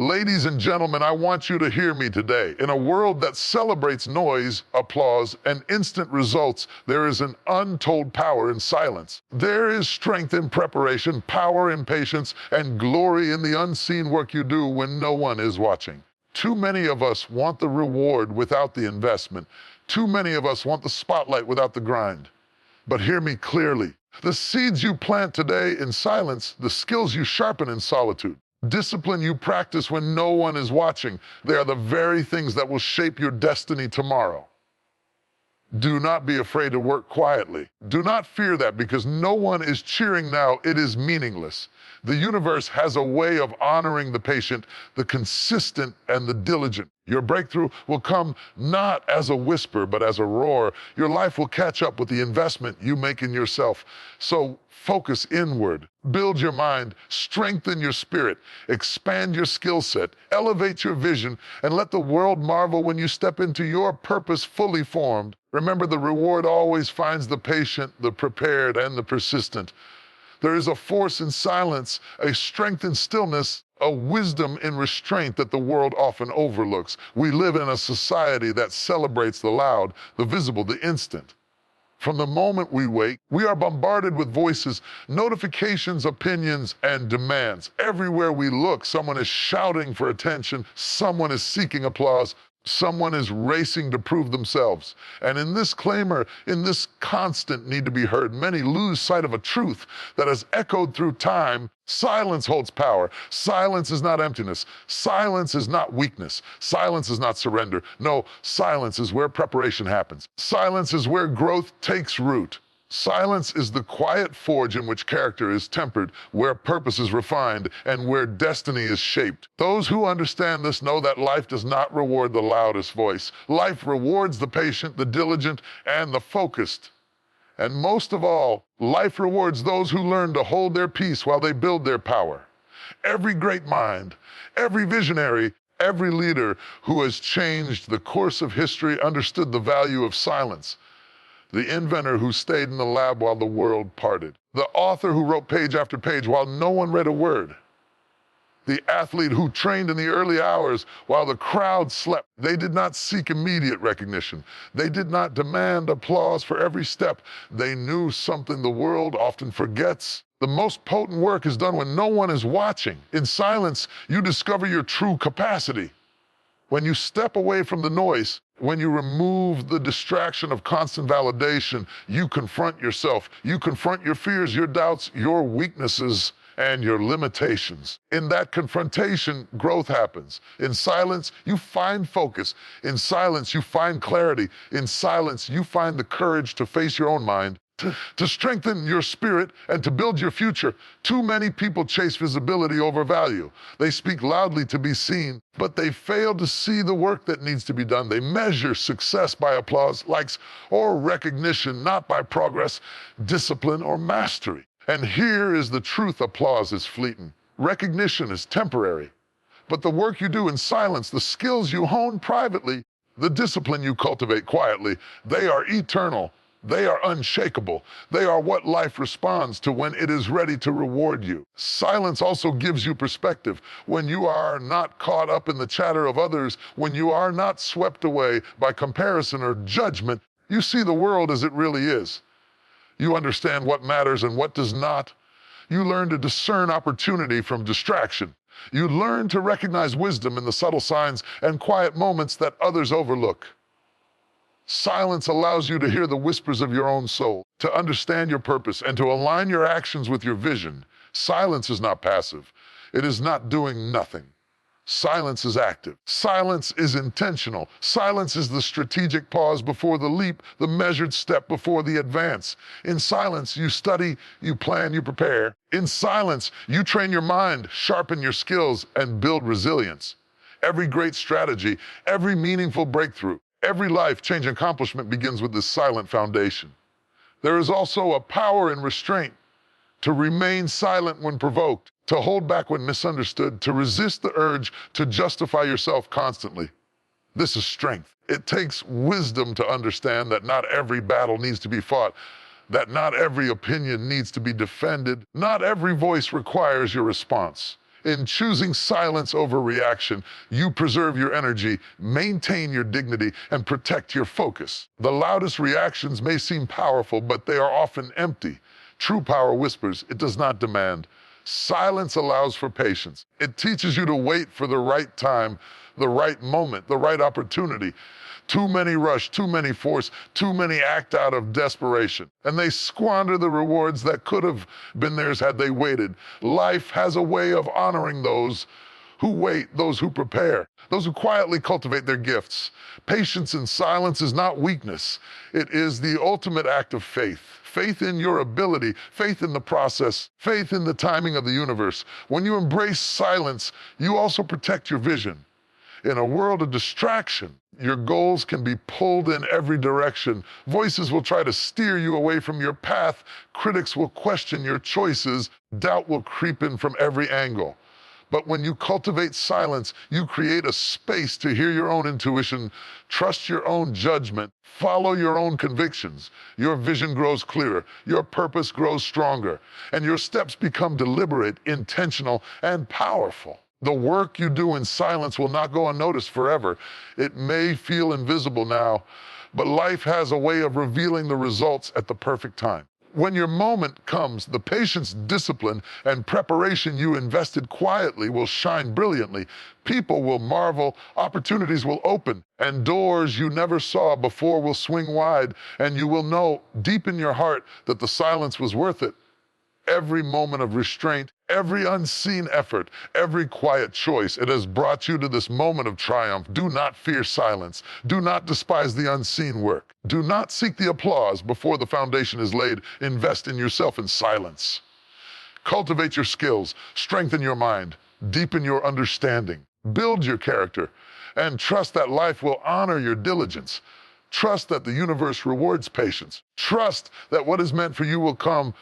Ladies and gentlemen, I want you to hear me today. In a world that celebrates noise, applause, and instant results, there is an untold power in silence. There is strength in preparation, power in patience, and glory in the unseen work you do when no one is watching. Too many of us want the reward without the investment. Too many of us want the spotlight without the grind. But hear me clearly. The seeds you plant today in silence, the skills you sharpen in solitude, discipline you practice when no one is watching, they are the very things that will shape your destiny tomorrow. Do not be afraid to work quietly. Do not fear that because no one is cheering now. It is meaningless. The universe has a way of honoring the patient, the consistent, and the diligent. Your breakthrough will come not as a whisper, but as a roar. Your life will catch up with the investment you make in yourself. So focus inward, build your mind, strengthen your spirit, expand your skill set, elevate your vision, and let the world marvel when you step into your purpose fully formed. Remember, the reward always finds the patient, the prepared, and the persistent. There is a force in silence, a strength in stillness, a wisdom in restraint that the world often overlooks. We live in a society that celebrates the loud, the visible, the instant. From the moment we wake, we are bombarded with voices, notifications, opinions, and demands. Everywhere we look, someone is shouting for attention, someone is seeking applause, someone is racing to prove themselves. And in this clamor, in this constant need to be heard, many lose sight of a truth that has echoed through time. Silence holds power. Silence is not emptiness. Silence is not weakness. Silence is not surrender. No, silence is where preparation happens. Silence is where growth takes root. Silence is the quiet forge in which character is tempered, where purpose is refined, and where destiny is shaped. Those who understand this know that life does not reward the loudest voice. Life rewards the patient, the diligent, and the focused. And most of all, life rewards those who learn to hold their peace while they build their power. Every great mind, every visionary, every leader who has changed the course of history understood the value of silence. The inventor who stayed in the lab while the world parted. The author who wrote page after page while no one read a word. The athlete who trained in the early hours while the crowd slept. They did not seek immediate recognition. They did not demand applause for every step. They knew something the world often forgets. The most potent work is done when no one is watching. In silence, you discover your true capacity. When you step away from the noise, when you remove the distraction of constant validation, you confront yourself. You confront your fears, your doubts, your weaknesses, and your limitations. In that confrontation, growth happens. In silence, you find focus. In silence, you find clarity. In silence, you find the courage to face your own mind, to strengthen your spirit and to build your future. Too many people chase visibility over value. They speak loudly to be seen, but they fail to see the work that needs to be done. They measure success by applause, likes, or recognition, not by progress, discipline, or mastery. And here is the truth: applause is fleeting. Recognition is temporary. But the work you do in silence, the skills you hone privately, the discipline you cultivate quietly, they are eternal. They are unshakable. They are what life responds to when it is ready to reward you. Silence also gives you perspective. When you are not caught up in the chatter of others, when you are not swept away by comparison or judgment, you see the world as it really is. You understand what matters and what does not. You learn to discern opportunity from distraction. You learn to recognize wisdom in the subtle signs and quiet moments that others overlook. Silence allows you to hear the whispers of your own soul, to understand your purpose, and to align your actions with your vision. Silence is not passive. It is not doing nothing. Silence is active. Silence is intentional. Silence is the strategic pause before the leap, the measured step before the advance. In silence, you study, you plan, you prepare. In silence, you train your mind, sharpen your skills, and build resilience. Every great strategy, every meaningful breakthrough, every life-changing accomplishment begins with this silent foundation. There is also a power in restraint, to remain silent when provoked, to hold back when misunderstood, to resist the urge to justify yourself constantly. This is strength. It takes wisdom to understand that not every battle needs to be fought, that not every opinion needs to be defended, not every voice requires your response. In choosing silence over reaction, you preserve your energy, maintain your dignity, and protect your focus. The loudest reactions may seem powerful, but they are often empty. True power whispers, it does not demand. Silence allows for patience. It teaches you to wait for the right time, the right moment, the right opportunity. Too many rush, too many force, too many act out of desperation. And they squander the rewards that could have been theirs had they waited. Life has a way of honoring those who wait, those who prepare, those who quietly cultivate their gifts. Patience in silence is not weakness. It is the ultimate act of faith. Faith in your ability, faith in the process, faith in the timing of the universe. When you embrace silence, you also protect your vision. In a world of distraction, your goals can be pulled in every direction. Voices will try to steer you away from your path. Critics will question your choices. Doubt will creep in from every angle. But when you cultivate silence, you create a space to hear your own intuition, trust your own judgment, follow your own convictions. Your vision grows clearer, your purpose grows stronger, and your steps become deliberate, intentional, and powerful. The work you do in silence will not go unnoticed forever. It may feel invisible now, but life has a way of revealing the results at the perfect time. When your moment comes, the patience, discipline, and preparation you invested quietly will shine brilliantly. People will marvel, opportunities will open, and doors you never saw before will swing wide, and you will know deep in your heart that the silence was worth it. Every moment of restraint, every unseen effort, every quiet choice, it has brought you to this moment of triumph. Do not fear silence. Do not despise the unseen work. Do not seek the applause before the foundation is laid. Invest in yourself in silence. Cultivate your skills, strengthen your mind, deepen your understanding, build your character, and trust that life will honor your diligence. Trust that the universe rewards patience. Trust that what is meant for you will come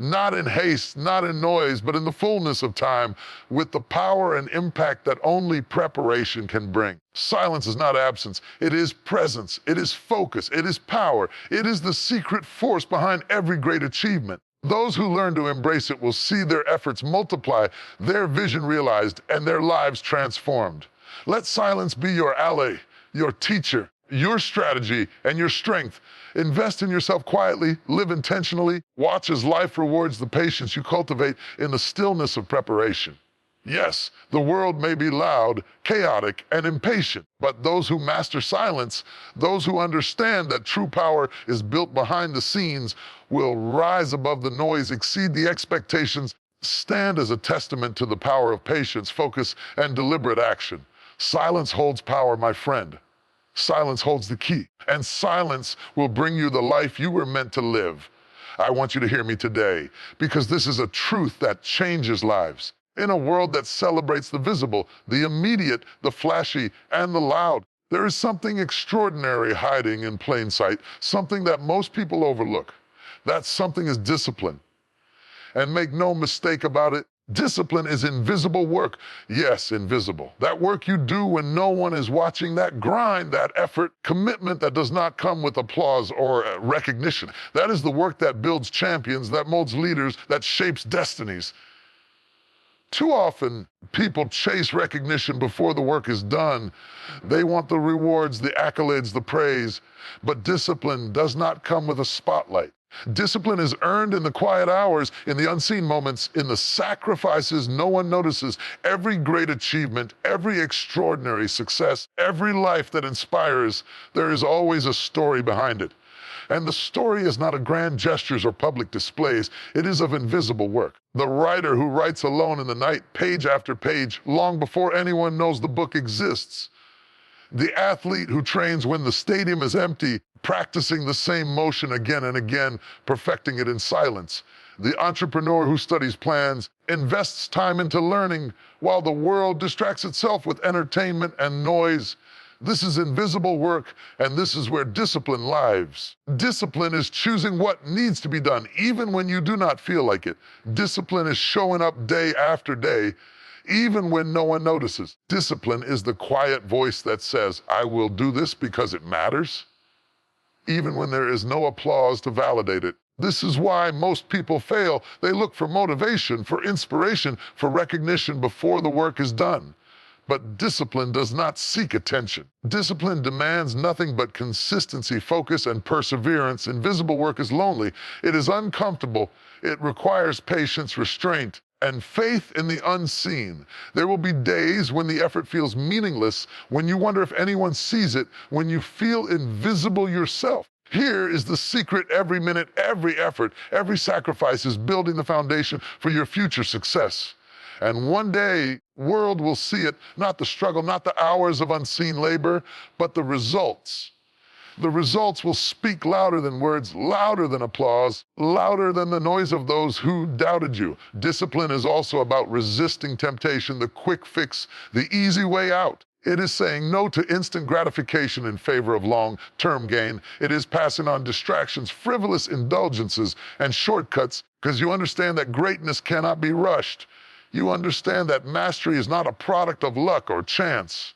not in haste, not in noise, but in the fullness of time, with the power and impact that only preparation can bring. Silence is not absence. It is presence. It is focus. It is power. It is the secret force behind every great achievement. Those who learn to embrace it will see their efforts multiply, their vision realized, and their lives transformed. Let silence be your ally, your teacher, your strategy, and your strength. Invest in yourself quietly, live intentionally, watch as life rewards the patience you cultivate in the stillness of preparation. Yes, the world may be loud, chaotic, and impatient, but those who master silence, those who understand that true power is built behind the scenes, will rise above the noise, exceed the expectations, stand as a testament to the power of patience, focus, and deliberate action. Silence holds power, my friend. Silence holds the key, and silence will bring you the life you were meant to live. I want you to hear me today, because this is a truth that changes lives. In a world that celebrates the visible, the immediate, the flashy, and the loud, there is something extraordinary hiding in plain sight, something that most people overlook. That something is discipline. And make no mistake about it, discipline is invisible work. Yes, invisible. That work you do when no one is watching, that grind, that effort, commitment that does not come with applause or recognition. That is the work that builds champions, that molds leaders, that shapes destinies. Too often, people chase recognition before the work is done. They want the rewards, the accolades, the praise. But discipline does not come with a spotlight. Discipline is earned in the quiet hours, in the unseen moments, in the sacrifices no one notices. Every great achievement, every extraordinary success, every life that inspires, there is always a story behind it. And the story is not of grand gestures or public displays. It is of invisible work. The writer who writes alone in the night, page after page, long before anyone knows the book exists. The athlete who trains when the stadium is empty, practicing the same motion again and again, perfecting it in silence. The entrepreneur who studies plans, invests time into learning, while the world distracts itself with entertainment and noise. This is invisible work, and this is where discipline lives. Discipline is choosing what needs to be done, even when you do not feel like it. Discipline is showing up day after day, even when no one notices. Discipline is the quiet voice that says, I will do this because it matters, even when there is no applause to validate it. This is why most people fail. They look for motivation, for inspiration, for recognition before the work is done. But discipline does not seek attention. Discipline demands nothing but consistency, focus, and perseverance. Invisible work is lonely. It is uncomfortable. It requires patience, restraint, and faith in the unseen. There will be days when the effort feels meaningless, when you wonder if anyone sees it, when you feel invisible yourself. Here is the secret: every minute, every effort, every sacrifice is building the foundation for your future success. And one day, world will see it, not the struggle, not the hours of unseen labor, but the results. The results will speak louder than words, louder than applause, louder than the noise of those who doubted you. Discipline is also about resisting temptation, the quick fix, the easy way out. It is saying no to instant gratification in favor of long-term gain. It is passing on distractions, frivolous indulgences, and shortcuts, because you understand that greatness cannot be rushed. You understand that mastery is not a product of luck or chance.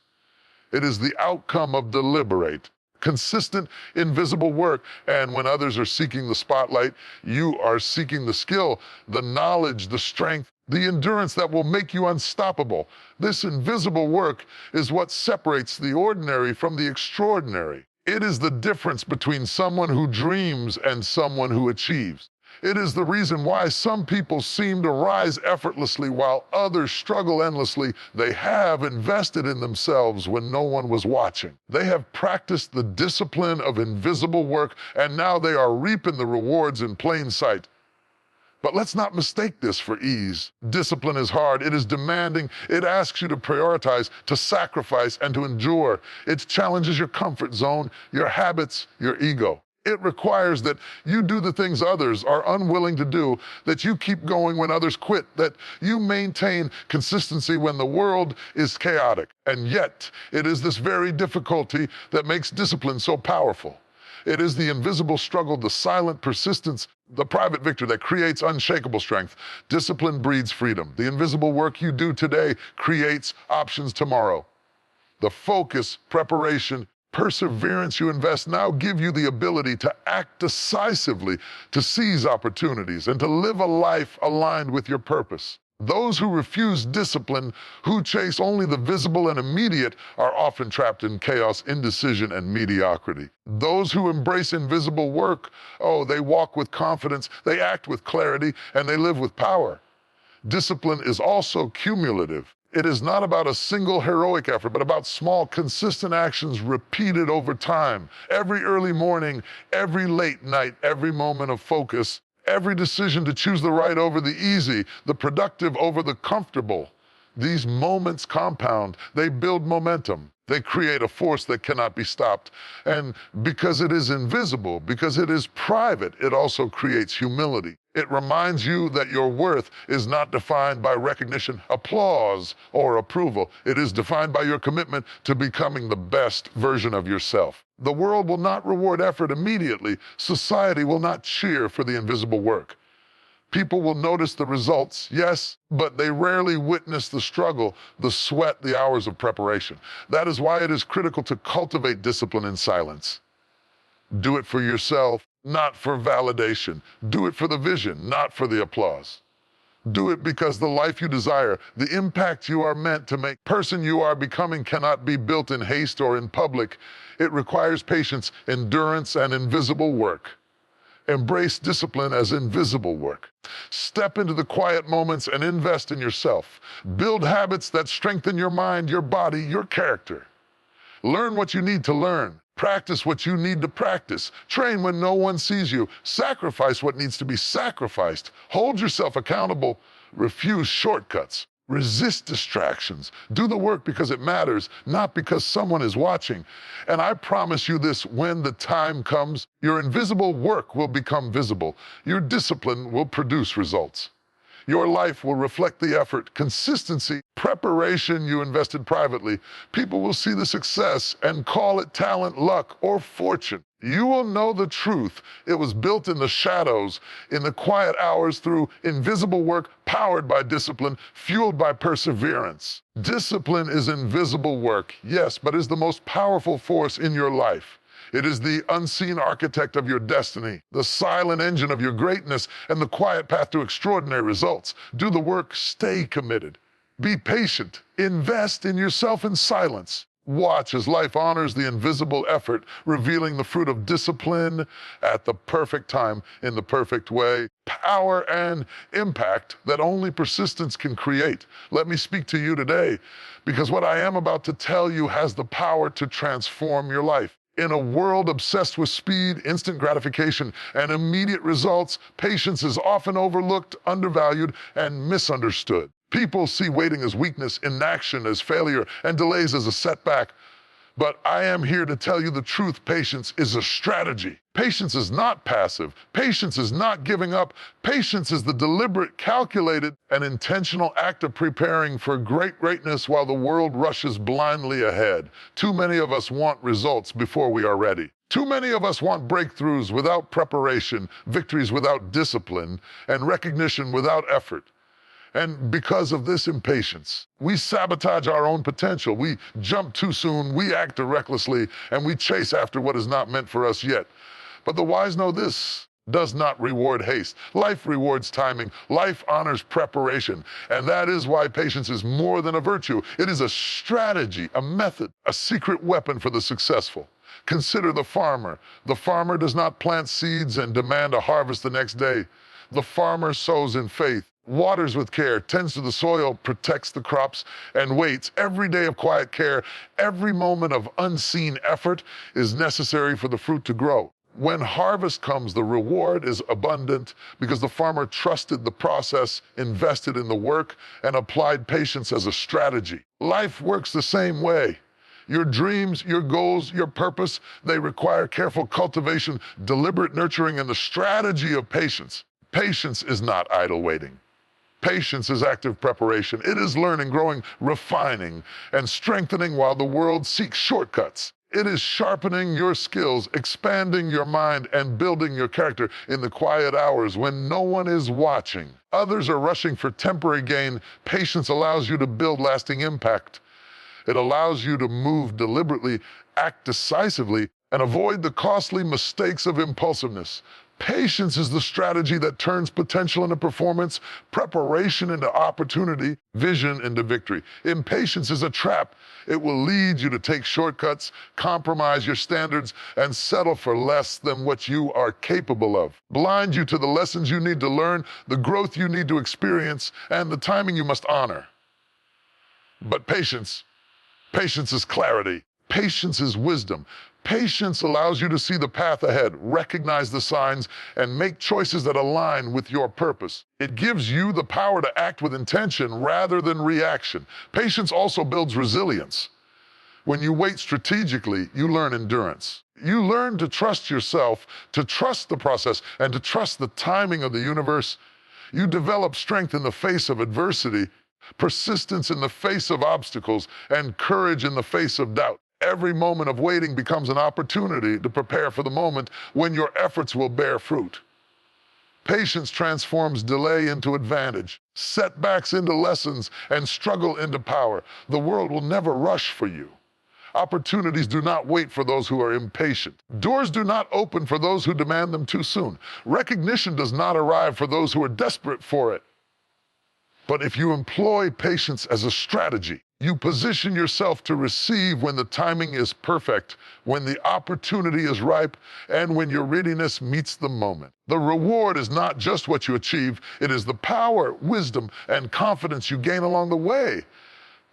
It is the outcome of deliberate, consistent, invisible work. And when others are seeking the spotlight, you are seeking the skill, the knowledge, the strength, the endurance that will make you unstoppable. This invisible work is what separates the ordinary from the extraordinary. It is the difference between someone who dreams and someone who achieves. It is the reason why some people seem to rise effortlessly while others struggle endlessly. They have invested in themselves when no one was watching. They have practiced the discipline of invisible work, and now they are reaping the rewards in plain sight. But let's not mistake this for ease. Discipline is hard. It is demanding. It asks you to prioritize, to sacrifice, and to endure. It challenges your comfort zone, your habits, your ego. It requires that you do the things others are unwilling to do, that you keep going when others quit, that you maintain consistency when the world is chaotic. And yet, it is this very difficulty that makes discipline so powerful. It is the invisible struggle, the silent persistence, the private victory that creates unshakable strength. Discipline breeds freedom. The invisible work you do today creates options tomorrow. The focus, preparation, perseverance you invest now give you the ability to act decisively, to seize opportunities, and to live a life aligned with your purpose. Those who refuse discipline, who chase only the visible and immediate, are often trapped in chaos, indecision, and mediocrity. Those who embrace invisible work, they walk with confidence, they act with clarity, and they live with power. Discipline is also cumulative. It is not about a single heroic effort, but about small, consistent actions repeated over time. Every early morning, every late night, every moment of focus, every decision to choose the right over the easy, the productive over the comfortable. These moments compound. They build momentum. They create a force that cannot be stopped. And because it is invisible, because it is private, it also creates humility. It reminds you that your worth is not defined by recognition, applause, or approval. It is defined by your commitment to becoming the best version of yourself. The world will not reward effort immediately. Society will not cheer for the invisible work. People will notice the results, yes, but they rarely witness the struggle, the sweat, the hours of preparation. That is why it is critical to cultivate discipline in silence. Do it for yourself, not for validation. Do it for the vision, not for the applause. Do it because the life you desire, the impact you are meant to make, person you are becoming cannot be built in haste or in public. It requires patience, endurance, and invisible work. Embrace discipline as invisible work. Step into the quiet moments and invest in yourself. Build habits that strengthen your mind, your body, your character. Learn what you need to learn. Practice what you need to practice. Train when no one sees you. Sacrifice what needs to be sacrificed. Hold yourself accountable. Refuse shortcuts. Resist distractions. Do the work because it matters, not because someone is watching. And I promise you this, when the time comes, your invisible work will become visible. Your discipline will produce results. Your life will reflect the effort, consistency, preparation you invested privately. People will see the success and call it talent, luck, or fortune. You will know the truth. It was built in the shadows, in the quiet hours, through invisible work, powered by discipline, fueled by perseverance. Discipline is invisible work, yes, but is the most powerful force in your life. It is the unseen architect of your destiny, the silent engine of your greatness, and the quiet path to extraordinary results. Do the work, stay committed. Be patient. Invest in yourself in silence. Watch as life honors the invisible effort, revealing the fruit of discipline at the perfect time in the perfect way. Power and impact that only persistence can create. Let me speak to you today, because what I am about to tell you has the power to transform your life. In a world obsessed with speed, instant gratification, and immediate results, patience is often overlooked, undervalued, and misunderstood. People see waiting as weakness, inaction as failure, and delays as a setback. But I am here to tell you the truth. Patience is a strategy. Patience is not passive. Patience is not giving up. Patience is the deliberate, calculated, and intentional act of preparing for greatness while the world rushes blindly ahead. Too many of us want results before we are ready. Too many of us want breakthroughs without preparation, victories without discipline, and recognition without effort. And because of this impatience, we sabotage our own potential. We jump too soon, we act recklessly, and we chase after what is not meant for us yet. But the wise know this: does not reward haste. Life rewards timing. Life honors preparation. And that is why patience is more than a virtue. It is a strategy, a method, a secret weapon for the successful. Consider the farmer. The farmer does not plant seeds and demand a harvest the next day. The farmer sows in faith, waters with care, tends to the soil, protects the crops, and waits. Every day of quiet care, every moment of unseen effort is necessary for the fruit to grow. When harvest comes, the reward is abundant because the farmer trusted the process, invested in the work, and applied patience as a strategy. Life works the same way. Your dreams, your goals, your purpose, they require careful cultivation, deliberate nurturing, and the strategy of patience. Patience is not idle waiting. Patience is active preparation. It is learning, growing, refining, and strengthening while the world seeks shortcuts. It is sharpening your skills, expanding your mind, and building your character in the quiet hours when no one is watching. Others are rushing for temporary gain. Patience allows you to build lasting impact. It allows you to move deliberately, act decisively, and avoid the costly mistakes of impulsiveness. Patience is the strategy that turns potential into performance, preparation into opportunity, vision into victory. Impatience is a trap. It will lead you to take shortcuts, compromise your standards, and settle for less than what you are capable of. Blind you to the lessons you need to learn, the growth you need to experience, and the timing you must honor. But patience is clarity. Patience is wisdom. Patience allows you to see the path ahead, recognize the signs, and make choices that align with your purpose. It gives you the power to act with intention rather than reaction. Patience also builds resilience. When you wait strategically, you learn endurance. You learn to trust yourself, to trust the process, and to trust the timing of the universe. You develop strength in the face of adversity, persistence in the face of obstacles, and courage in the face of doubt. Every moment of waiting becomes an opportunity to prepare for the moment when your efforts will bear fruit. Patience transforms delay into advantage, setbacks into lessons, and struggle into power. The world will never rush for you. Opportunities do not wait for those who are impatient. Doors do not open for those who demand them too soon. Recognition does not arrive for those who are desperate for it. But if you employ patience as a strategy, you position yourself to receive when the timing is perfect, when the opportunity is ripe, and when your readiness meets the moment. The reward is not just what you achieve, it is the power, wisdom, and confidence you gain along the way.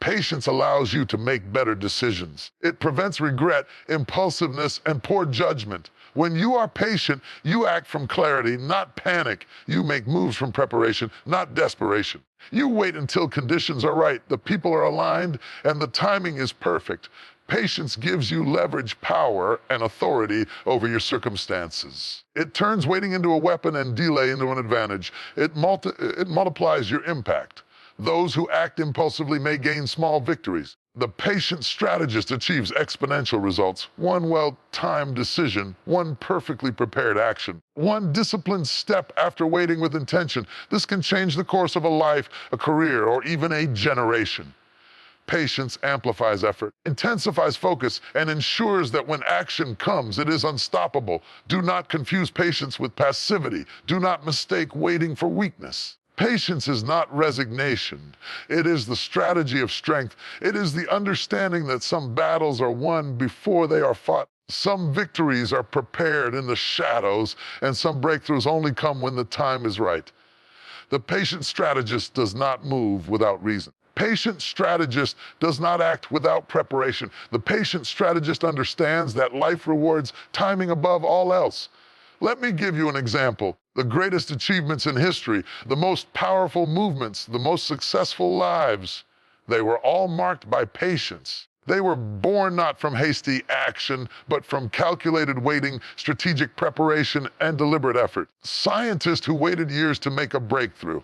Patience allows you to make better decisions. It prevents regret, impulsiveness, and poor judgment. When you are patient, you act from clarity, not panic. You make moves from preparation, not desperation. You wait until conditions are right, the people are aligned, and the timing is perfect. Patience gives you leverage, power, and authority over your circumstances. It turns waiting into a weapon and delay into an advantage. It multiplies your impact. Those who act impulsively may gain small victories. The patient strategist achieves exponential results. One well-timed decision, one perfectly prepared action, one disciplined step after waiting with intention. This can change the course of a life, a career, or even a generation. Patience amplifies effort, intensifies focus, and ensures that when action comes, it is unstoppable. Do not confuse patience with passivity. Do not mistake waiting for weakness. Patience is not resignation. It is the strategy of strength. It is the understanding that some battles are won before they are fought. Some victories are prepared in the shadows, and some breakthroughs only come when the time is right. The patient strategist does not move without reason. Patient strategist does not act without preparation. The patient strategist understands that life rewards timing above all else. Let me give you an example. The greatest achievements in history, the most powerful movements, the most successful lives, they were all marked by patience. They were born not from hasty action, but from calculated waiting, strategic preparation, and deliberate effort. Scientists who waited years to make a breakthrough.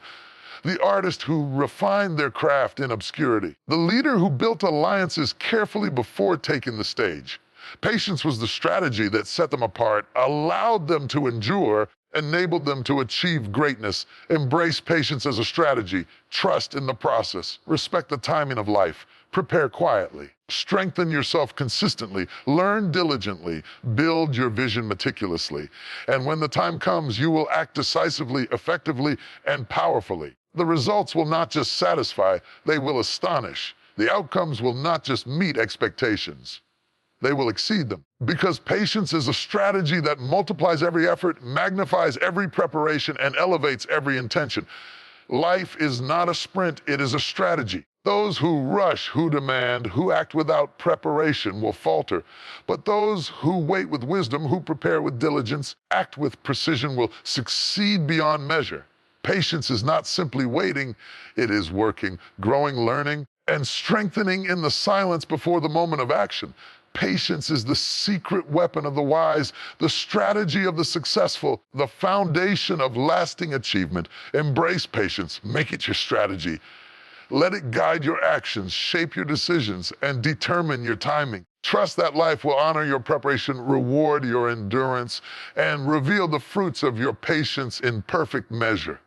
The artist who refined their craft in obscurity. The leader who built alliances carefully before taking the stage. Patience was the strategy that set them apart, allowed them to endure, enabled them to achieve greatness. Embrace patience as a strategy. Trust in the process. Respect the timing of life. Prepare quietly. Strengthen yourself consistently. Learn diligently. Build your vision meticulously. And when the time comes, you will act decisively, effectively, and powerfully. The results will not just satisfy, they will astonish. The outcomes will not just meet expectations, they will exceed them. Because patience is a strategy that multiplies every effort, magnifies every preparation, and elevates every intention. Life is not a sprint, it is a strategy. Those who rush, who demand, who act without preparation will falter. But those who wait with wisdom, who prepare with diligence, act with precision will succeed beyond measure. Patience is not simply waiting, it is working, growing, learning, and strengthening in the silence before the moment of action. Patience is the secret weapon of the wise, the strategy of the successful, the foundation of lasting achievement. Embrace patience, make it your strategy. Let it guide your actions, shape your decisions, and determine your timing. Trust that life will honor your preparation, reward your endurance, and reveal the fruits of your patience in perfect measure.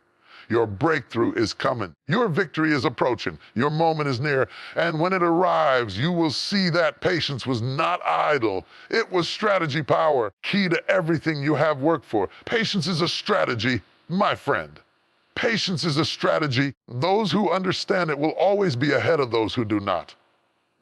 Your breakthrough is coming. Your victory is approaching. Your moment is near. And when it arrives, you will see that patience was not idle. It was strategy power, key to everything you have worked for. Patience is a strategy, my friend. Patience is a strategy. Those who understand it will always be ahead of those who do not.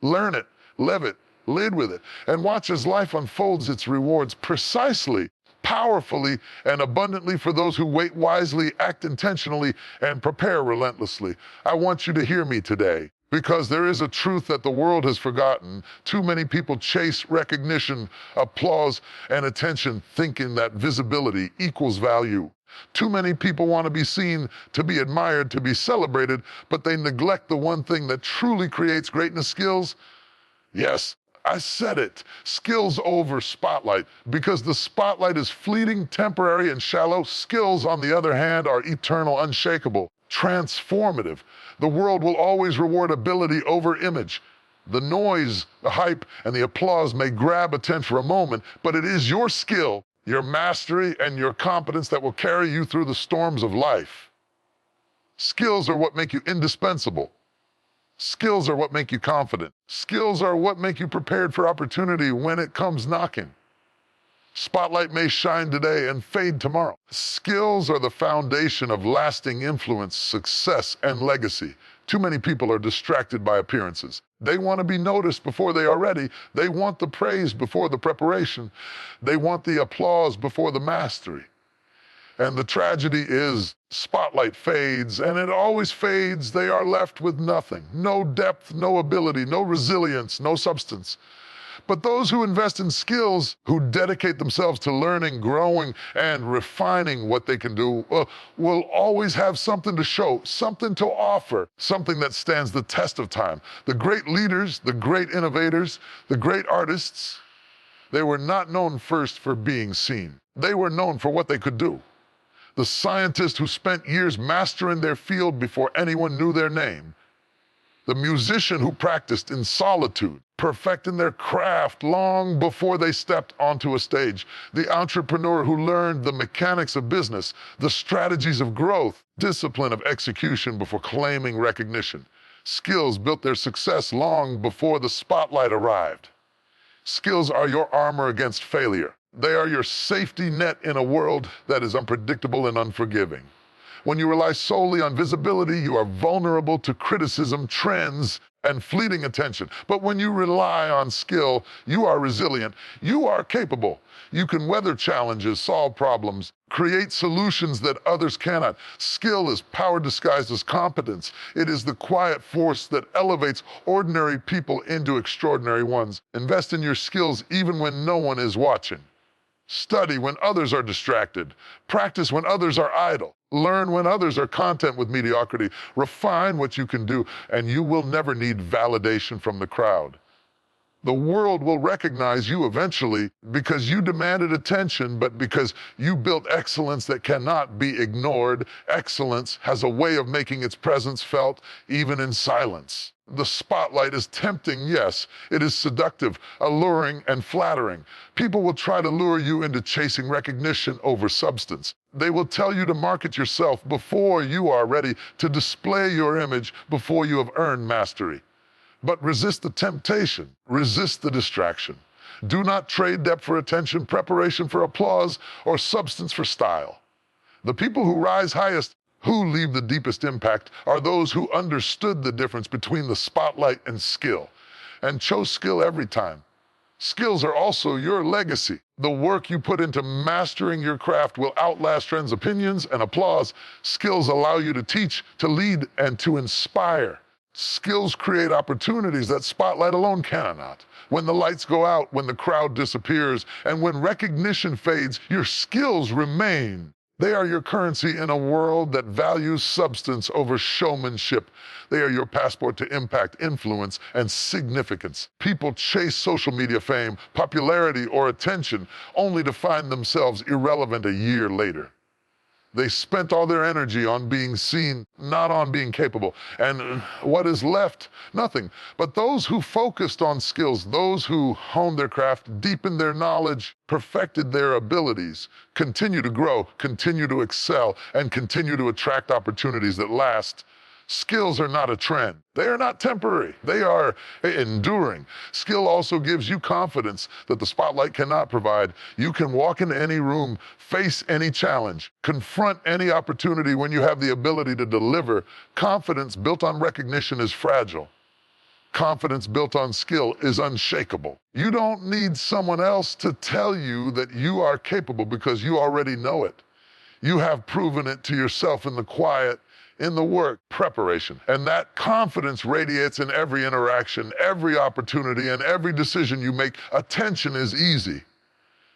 Learn it, live it, lead with it, and watch as life unfolds its rewards precisely, powerfully, and abundantly for those who wait wisely, act intentionally, and prepare relentlessly. I want you to hear me today, because there is a truth that the world has forgotten. Too many people chase recognition, applause, and attention, thinking that visibility equals value. Too many people want to be seen, to be admired, to be celebrated, but they neglect the one thing that truly creates greatness: skills. Yes, I said it. Skills over spotlight. Because the spotlight is fleeting, temporary, and shallow. Skills, on the other hand, are eternal, unshakable, transformative. The world will always reward ability over image. The noise, the hype, and the applause may grab attention for a moment, but it is your skill, your mastery, and your competence that will carry you through the storms of life. Skills are what make you indispensable. Skills are what make you confident. Skills are what make you prepared for opportunity when it comes knocking. Spotlight may shine today and fade tomorrow. Skills are the foundation of lasting influence, success, and legacy. Too many people are distracted by appearances. They want to be noticed before they are ready. They want the praise before the preparation. They want the applause before the mastery. And the tragedy is, spotlight fades, and it always fades. They are left with nothing. No depth, no ability, no resilience, no substance. But those who invest in skills, who dedicate themselves to learning, growing, and refining what they can do, will always have something to show, something to offer, something that stands the test of time. The great leaders, the great innovators, the great artists, they were not known first for being seen. They were known for what they could do. The scientists who spent years mastering their field before anyone knew their name. The musician who practiced in solitude, perfecting their craft long before they stepped onto a stage. The entrepreneur who learned the mechanics of business, the strategies of growth, discipline of execution before claiming recognition. Skills built their success long before the spotlight arrived. Skills are your armor against failure. They are your safety net in a world that is unpredictable and unforgiving. When you rely solely on visibility, you are vulnerable to criticism, trends, and fleeting attention. But when you rely on skill, you are resilient. You are capable. You can weather challenges, solve problems, create solutions that others cannot. Skill is power disguised as competence. It is the quiet force that elevates ordinary people into extraordinary ones. Invest in your skills even when no one is watching. Study when others are distracted. Practice when others are idle. Learn when others are content with mediocrity. Refine what you can do, and you will never need validation from the crowd. The world will recognize you eventually because you demanded attention, but because you built excellence that cannot be ignored. Excellence has a way of making its presence felt even in silence. The spotlight is tempting, yes. It is seductive, alluring, and flattering. People will try to lure you into chasing recognition over substance. They will tell you to market yourself before you are ready, to display your image before you have earned mastery. But resist the temptation, resist the distraction. Do not trade depth for attention, preparation for applause, or substance for style. The people who rise highest, who leave the deepest impact, are those who understood the difference between the spotlight and skill, and chose skill every time. Skills are also your legacy. The work you put into mastering your craft will outlast trends, opinions, and applause. Skills allow you to teach, to lead, and to inspire. Skills create opportunities that spotlight alone cannot. When the lights go out, when the crowd disappears, and when recognition fades, your skills remain. They are your currency in a world that values substance over showmanship. They are your passport to impact, influence, and significance. People chase social media fame, popularity, or attention only to find themselves irrelevant a year later. They spent all their energy on being seen, not on being capable. And what is left? Nothing. But those who focused on skills, those who honed their craft, deepened their knowledge, perfected their abilities, continue to grow, continue to excel, and continue to attract opportunities that last. Skills are not a trend. They are not temporary. They are enduring. Skill also gives you confidence that the spotlight cannot provide. You can walk into any room, face any challenge, confront any opportunity when you have the ability to deliver. Confidence built on recognition is fragile. Confidence built on skill is unshakable. You don't need someone else to tell you that you are capable because you already know it. You have proven it to yourself in the quiet, in the work, preparation. And that confidence radiates in every interaction, every opportunity, and every decision you make. Attention is easy.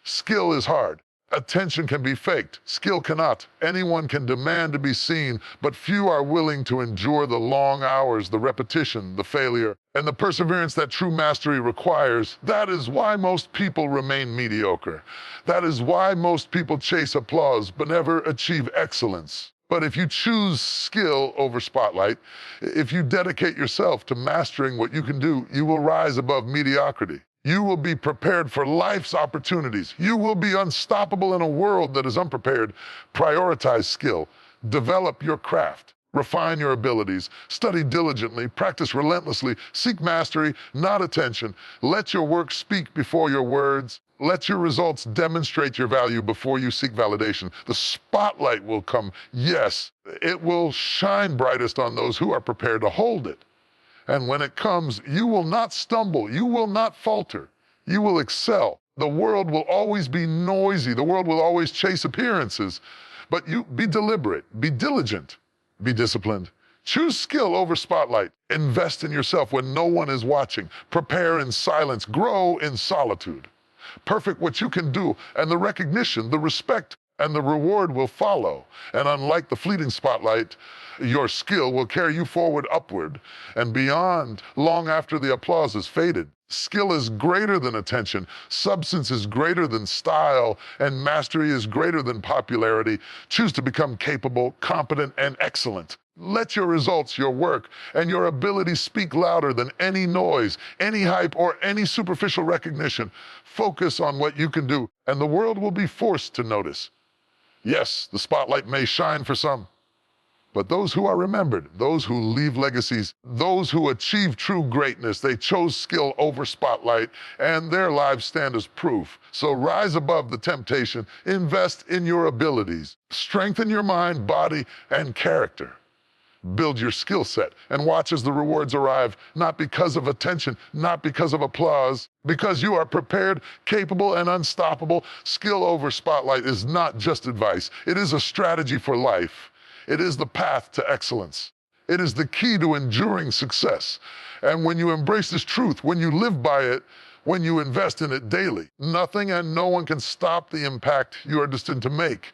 Skill is hard. Attention can be faked. Skill cannot. Anyone can demand to be seen, but few are willing to endure the long hours, the repetition, the failure, and the perseverance that true mastery requires. That is why most people remain mediocre. That is why most people chase applause but never achieve excellence. But if you choose skill over spotlight, if you dedicate yourself to mastering what you can do, you will rise above mediocrity. You will be prepared for life's opportunities. You will be unstoppable in a world that is unprepared. Prioritize skill. Develop your craft. Refine your abilities. Study diligently. Practice relentlessly. Seek mastery, not attention. Let your work speak before your words. Let your results demonstrate your value before you seek validation. The spotlight will come, yes. It will shine brightest on those who are prepared to hold it. And when it comes, you will not stumble. You will not falter. You will excel. The world will always be noisy. The world will always chase appearances. But you be deliberate, be diligent, be disciplined. Choose skill over spotlight. Invest in yourself when no one is watching. Prepare in silence. Grow in solitude. Perfect what you can do, and the recognition, the respect, and the reward will follow. And unlike the fleeting spotlight, your skill will carry you forward, upward, and beyond, long after the applause has faded. Skill is greater than attention, substance is greater than style, and mastery is greater than popularity. Choose to become capable, competent, and excellent. Let your results, your work, and your abilities speak louder than any noise, any hype, or any superficial recognition. Focus on what you can do, and the world will be forced to notice. Yes, the spotlight may shine for some, But those who are remembered, those who leave legacies, those who achieve true greatness, they chose skill over spotlight, and their lives stand as proof. So rise above the temptation, invest in your abilities, strengthen your mind, body, and character. Build your skill set and watch as the rewards arrive, not because of attention, not because of applause, because you are prepared, capable, and unstoppable. Skill over spotlight is not just advice. It is a strategy for life. It is the path to excellence. It is the key to enduring success. And when you embrace this truth, when you live by it, when you invest in it daily, nothing and no one can stop the impact you are destined to make.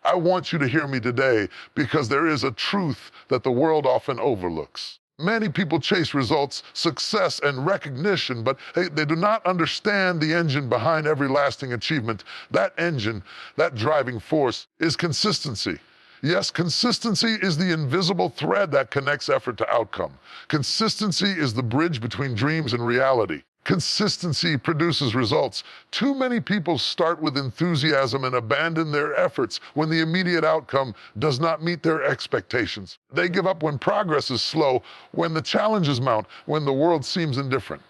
I want you to hear me today because there is a truth that the world often overlooks. Many people chase results, success, and recognition, but they do not understand the engine behind every lasting achievement. That engine, that driving force, is consistency. Yes, consistency is the invisible thread that connects effort to outcome. Consistency is the bridge between dreams and reality. Consistency produces results. Too many people start with enthusiasm and abandon their efforts when the immediate outcome does not meet their expectations. They give up when progress is slow, when the challenges mount, when the world seems indifferent.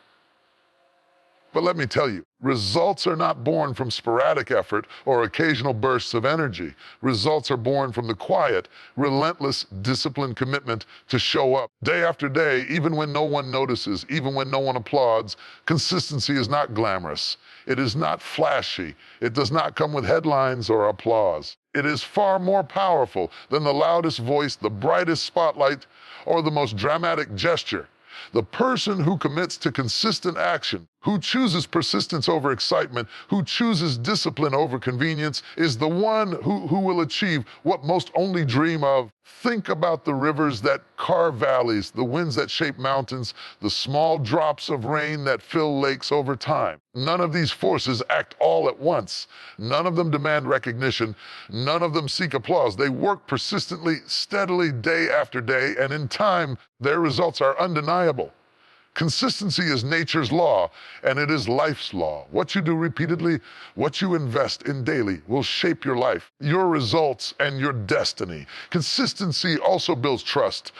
But let me tell you, results are not born from sporadic effort or occasional bursts of energy. Results are born from the quiet, relentless, disciplined commitment to show up day after day, even when no one notices, even when no one applauds. Consistency is not glamorous. It is not flashy. It does not come with headlines or applause. It is far more powerful than the loudest voice, the brightest spotlight, or the most dramatic gesture. The person who commits to consistent action, who chooses persistence over excitement, who chooses discipline over convenience, is the one who will achieve what most only dream of. Think about the rivers that carve valleys, the winds that shape mountains, the small drops of rain that fill lakes over time. None of these forces act all at once. None of them demand recognition. None of them seek applause. They work persistently, steadily, day after day, and in time, their results are undeniable. Consistency is nature's law, and it is life's law. What you do repeatedly, what you invest in daily, will shape your life, your results, and your destiny. Consistency also builds trust.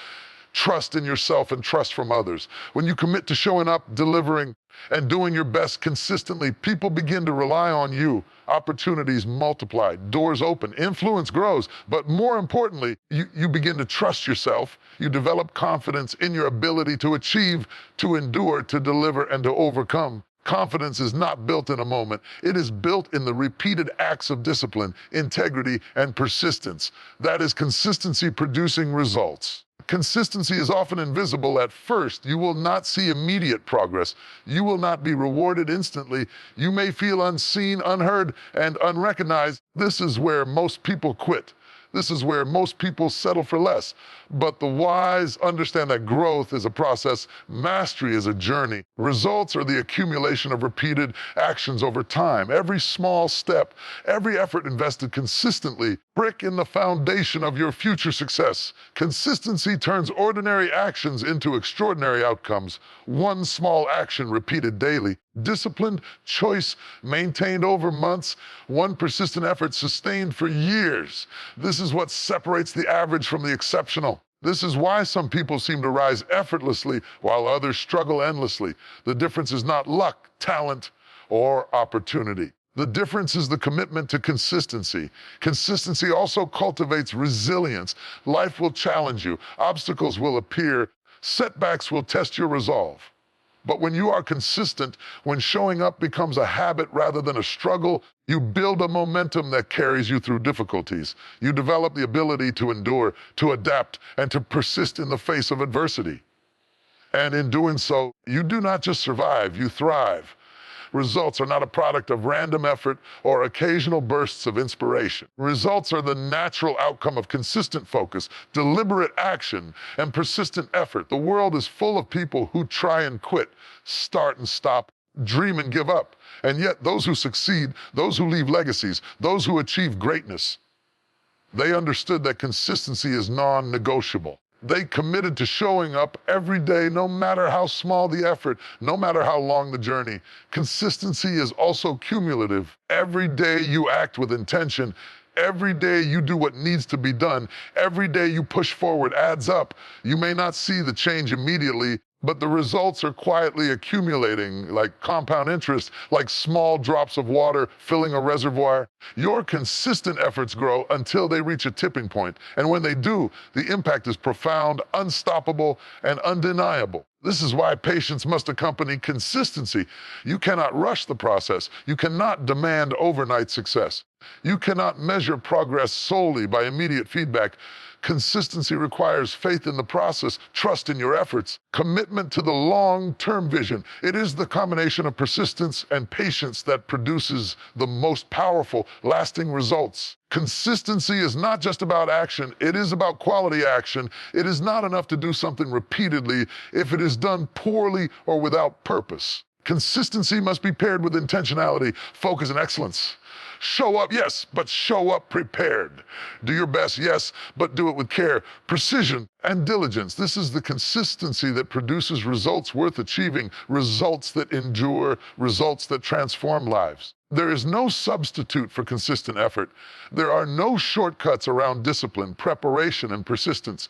Trust in yourself and trust from others. When you commit to showing up, delivering, and doing your best consistently, people begin to rely on you. Opportunities multiply, doors open, influence grows, but more importantly, you begin to trust yourself. You develop confidence in your ability to achieve, to endure, to deliver, and to overcome. Confidence is not built in a moment. It is built in the repeated acts of discipline, integrity, and persistence. That is consistency producing results. Consistency is often invisible at first. You will not see immediate progress. You will not be rewarded instantly. You may feel unseen, unheard, and unrecognized. This is where most people quit. This is where most people settle for less. But the wise understand that growth is a process, mastery is a journey. Results are the accumulation of repeated actions over time. Every small step, every effort invested consistently, brick in the foundation of your future success. Consistency turns ordinary actions into extraordinary outcomes. One small action repeated daily. Disciplined choice maintained over months, one persistent effort sustained for years. This is what separates the average from the exceptional. This is why some people seem to rise effortlessly while others struggle endlessly. The difference is not luck, talent, or opportunity. The difference is the commitment to consistency. Consistency also cultivates resilience. Life will challenge you. Obstacles will appear. Setbacks will test your resolve. But when you are consistent, when showing up becomes a habit rather than a struggle, you build a momentum that carries you through difficulties. You develop the ability to endure, to adapt, and to persist in the face of adversity. And in doing so, you do not just survive, you thrive. Results are not a product of random effort or occasional bursts of inspiration. Results are the natural outcome of consistent focus, deliberate action, and persistent effort. The world is full of people who try and quit, start and stop, dream and give up. And yet those who succeed, those who leave legacies, those who achieve greatness, they understood that consistency is non-negotiable. They committed to showing up every day, no matter how small the effort, no matter how long the journey. Consistency is also cumulative. Every day you act with intention, Every day you do what needs to be done, every day you push forward adds up. You may not see the change immediately, but the results are quietly accumulating like compound interest, like small drops of water filling a reservoir. Your consistent efforts grow until they reach a tipping point, and when they do, the impact is profound, unstoppable, and undeniable. This is why patience must accompany consistency. You cannot rush the process. You cannot demand overnight success. You cannot measure progress solely by immediate feedback. Consistency requires faith in the process, trust in your efforts, commitment to the long-term vision. It is the combination of persistence and patience that produces the most powerful, lasting results. Consistency is not just about action, it is about quality action. It is not enough to do something repeatedly if it is done poorly or without purpose. Consistency must be paired with intentionality, focus, and excellence. Show up, yes, but show up prepared. Do your best, yes, but do it with care, precision, and diligence. This is the consistency that produces results worth achieving, results that endure, results that transform lives. There is no substitute for consistent effort. There are no shortcuts around discipline, preparation, and persistence.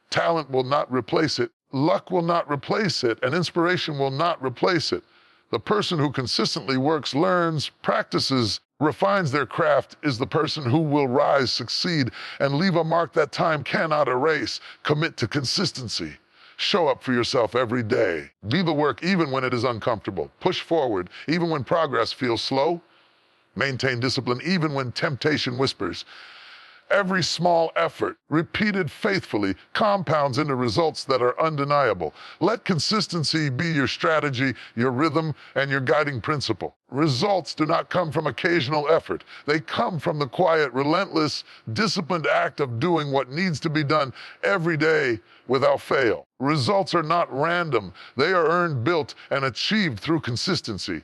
Talent will not replace it. Luck will not replace it, and inspiration will not replace it. The person who consistently works, learns, practices, refines their craft is the person who will rise, succeed, and leave a mark that time cannot erase. Commit to consistency. Show up for yourself every day. Be the work even when it is uncomfortable. Push forward even when progress feels slow. Maintain discipline even when temptation whispers. Every small effort, repeated faithfully, compounds into results that are undeniable. Let consistency be your strategy, your rhythm, and your guiding principle. Results do not come from occasional effort. They come from the quiet, relentless, disciplined act of doing what needs to be done every day without fail. Results are not random. They are earned, built, and achieved through consistency.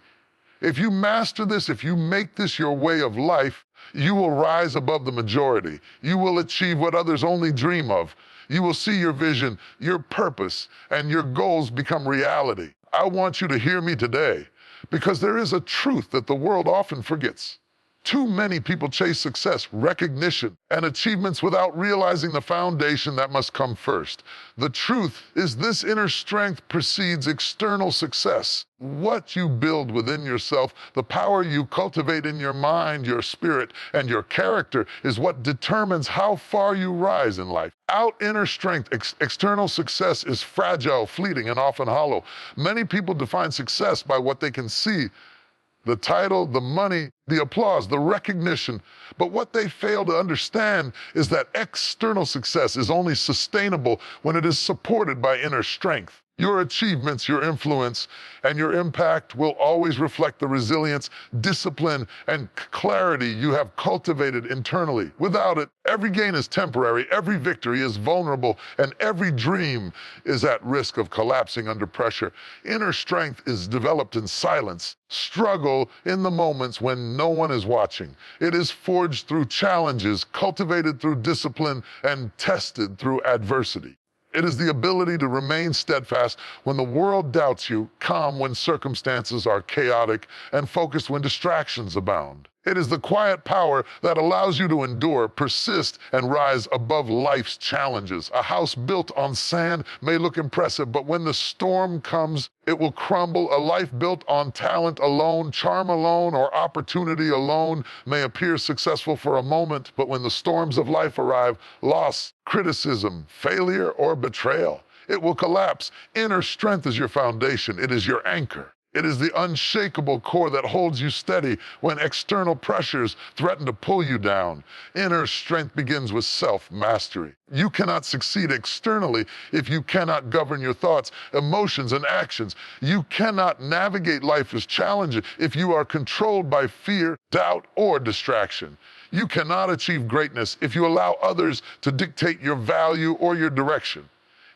If you master this, if you make this your way of life, you will rise above the majority. You will achieve what others only dream of. You will see your vision, your purpose, and your goals become reality. I want you to hear me today, because there is a truth that the world often forgets. Too many people chase success, recognition, and achievements without realizing the foundation that must come first. The truth is this: inner strength precedes external success. What you build within yourself, the power you cultivate in your mind, your spirit, and your character is what determines how far you rise in life. Without inner strength, external success is fragile, fleeting, and often hollow. Many people define success by what they can see: the title, the money, the applause, the recognition. But what they fail to understand is that external success is only sustainable when it is supported by inner strength. Your achievements, your influence, and your impact will always reflect the resilience, discipline, and clarity you have cultivated internally. Without it, every gain is temporary, every victory is vulnerable, and every dream is at risk of collapsing under pressure. Inner strength is developed in silence. Struggle in the moments when no one is watching. It is forged through challenges, cultivated through discipline, and tested through adversity. It is the ability to remain steadfast when the world doubts you, calm when circumstances are chaotic, and focused when distractions abound. It is the quiet power that allows you to endure, persist, and rise above life's challenges. A house built on sand may look impressive, but when the storm comes, it will crumble. A life built on talent alone, charm alone, or opportunity alone may appear successful for a moment, but when the storms of life arrive, loss, criticism, failure, or betrayal, it will collapse. Inner strength is your foundation. It is your anchor. It is the unshakable core that holds you steady when external pressures threaten to pull you down. Inner strength begins with self-mastery. You cannot succeed externally if you cannot govern your thoughts, emotions, and actions. You cannot navigate life's challenges if you are controlled by fear, doubt, or distraction. You cannot achieve greatness if you allow others to dictate your value or your direction.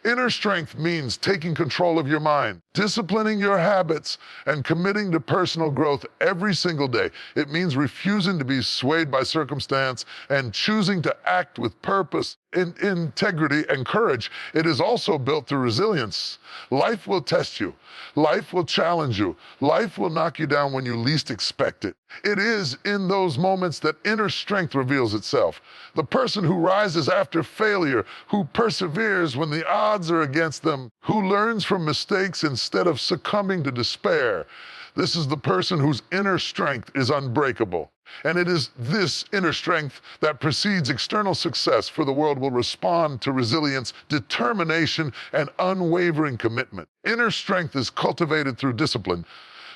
Inner strength means taking control of your mind, disciplining your habits, and committing to personal growth every single day. It means refusing to be swayed by circumstance and choosing to act with purpose. integrity, and courage, it is also built through resilience. Life will test you. Life will challenge you. Life will knock you down when you least expect it. It is in those moments that inner strength reveals itself. The person who rises after failure, who perseveres when the odds are against them, who learns from mistakes instead of succumbing to despair. This is the person whose inner strength is unbreakable. And it is this inner strength that precedes external success, for the world will respond to resilience, determination, and unwavering commitment. Inner strength is cultivated through discipline.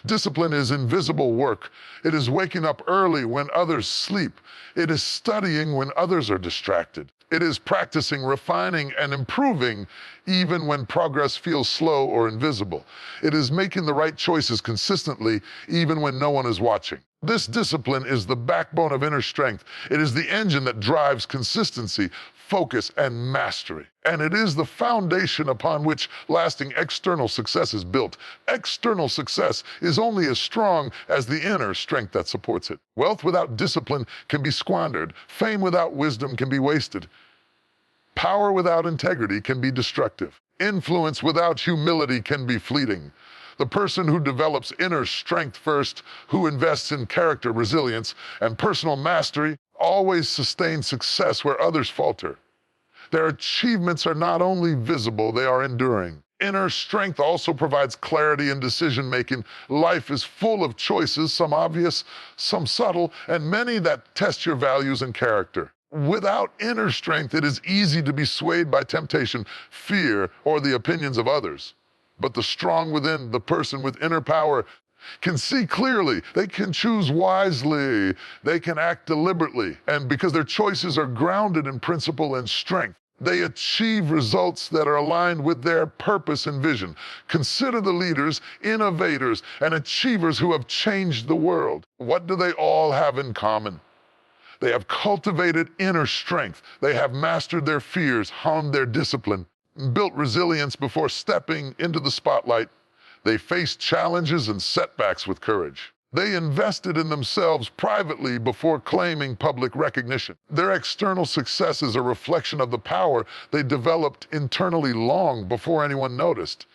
Discipline is invisible work. It is waking up early when others sleep. It is studying when others are distracted. It is practicing, refining, and improving even when progress feels slow or invisible. It is making the right choices consistently even when no one is watching. This discipline is the backbone of inner strength. It is the engine that drives consistency, focus, and mastery. And it is the foundation upon which lasting external success is built. External success is only as strong as the inner strength that supports it. Wealth without discipline can be squandered. Fame without wisdom can be wasted. Power without integrity can be destructive. Influence without humility can be fleeting. The person who develops inner strength first, who invests in character, resilience, and personal mastery, always sustains success where others falter. Their achievements are not only visible, they are enduring. Inner strength also provides clarity in decision-making. Life is full of choices, some obvious, some subtle, and many that test your values and character. Without inner strength, it is easy to be swayed by temptation, fear, or the opinions of others. But the strong within, the person with inner power, can see clearly. They can choose wisely. They can act deliberately. And because their choices are grounded in principle and strength, they achieve results that are aligned with their purpose and vision. Consider the leaders, innovators, and achievers who have changed the world. What do they all have in common? They have cultivated inner strength. They have mastered their fears, honed their discipline, built resilience before stepping into the spotlight. They faced challenges and setbacks with courage. They invested in themselves privately before claiming public recognition. Their external success is a reflection of the power they developed internally long before anyone noticed.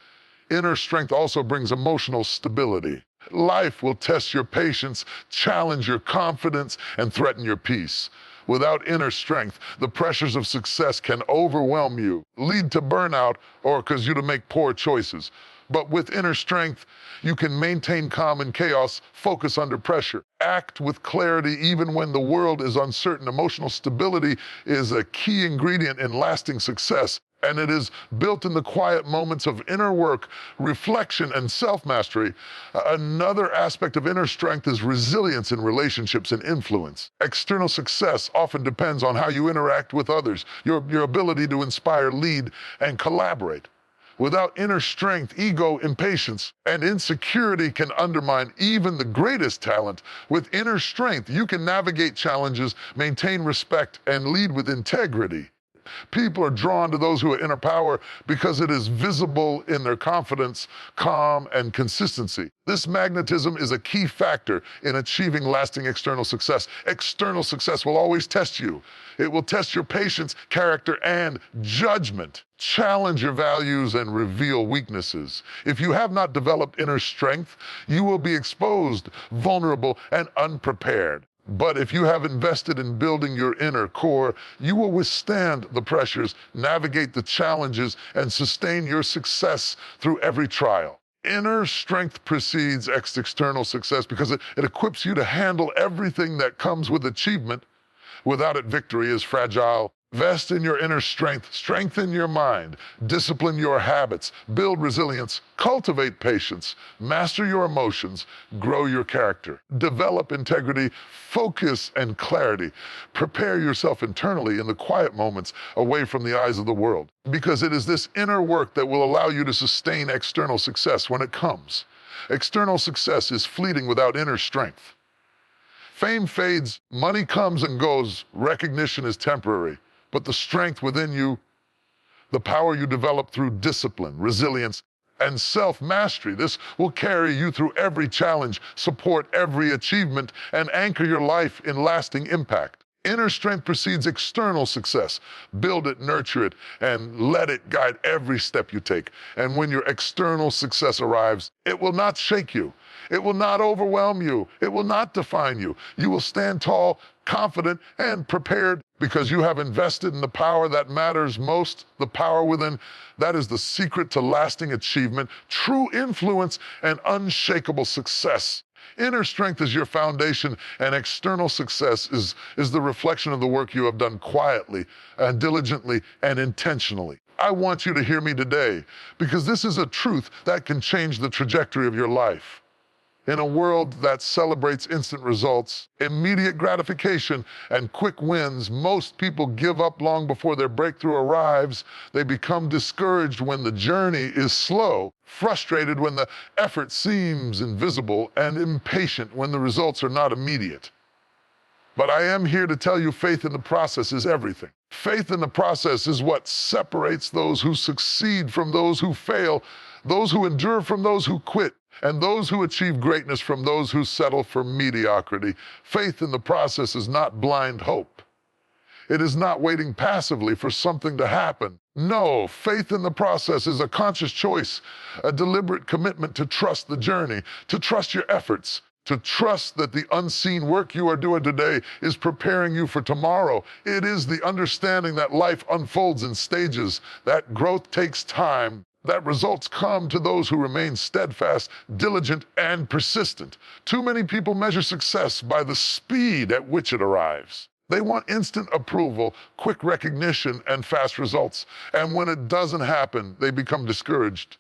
Inner strength also brings emotional stability. Life will test your patience, challenge your confidence, and threaten your peace. Without inner strength, the pressures of success can overwhelm you, lead to burnout, or cause you to make poor choices. But with inner strength, you can maintain calm in chaos, focus under pressure, act with clarity even when the world is uncertain. Emotional stability is a key ingredient in lasting success, and it is built in the quiet moments of inner work, reflection, and self-mastery. Another aspect of inner strength is resilience in relationships and influence. External success often depends on how you interact with others, your ability to inspire, lead, and collaborate. Without inner strength, ego, impatience, and insecurity can undermine even the greatest talent. With inner strength, you can navigate challenges, maintain respect, and lead with integrity. People are drawn to those who have inner power because it is visible in their confidence, calm, and consistency. This magnetism is a key factor in achieving lasting external success. External success will always test you. It will test your patience, character, and judgment, challenge your values, and reveal weaknesses. If you have not developed inner strength, you will be exposed, vulnerable, and unprepared. But if you have invested in building your inner core, you will withstand the pressures, navigate the challenges, and sustain your success through every trial. Inner strength precedes external success because it equips you to handle everything that comes with achievement. Without it, victory is fragile. Invest in your inner strength, strengthen your mind, discipline your habits, build resilience, cultivate patience, master your emotions, grow your character, develop integrity, focus, and clarity. Prepare yourself internally in the quiet moments away from the eyes of the world, because it is this inner work that will allow you to sustain external success when it comes. External success is fleeting without inner strength. Fame fades, money comes and goes, recognition is temporary. But the strength within you, the power you develop through discipline, resilience, and self-mastery, this will carry you through every challenge, support every achievement, and anchor your life in lasting impact. Inner strength precedes external success. Build it, nurture it, and let it guide every step you take. And when your external success arrives, it will not shake you. It will not overwhelm you. It will not define you. You will stand tall, confident, and prepared because you have invested in the power that matters most, the power within. That is the secret to lasting achievement, true influence, and unshakable success. Inner strength is your foundation, and external success is the reflection of the work you have done quietly and diligently and intentionally. I want you to hear me today because this is a truth that can change the trajectory of your life. In a world that celebrates instant results, immediate gratification, and quick wins, most people give up long before their breakthrough arrives. They become discouraged when the journey is slow, frustrated when the effort seems invisible, and impatient when the results are not immediate. But I am here to tell you faith in the process is everything. Faith in the process is what separates those who succeed from those who fail, those who endure from those who quit, and those who achieve greatness from those who settle for mediocrity. Faith in the process is not blind hope. It is not waiting passively for something to happen. No, faith in the process is a conscious choice, a deliberate commitment to trust the journey, to trust your efforts, to trust that the unseen work you are doing today is preparing you for tomorrow. It is the understanding that life unfolds in stages, that growth takes time, that results come to those who remain steadfast, diligent, and persistent. Too many people measure success by the speed at which it arrives. They want instant approval, quick recognition, and fast results. And when it doesn't happen, they become discouraged.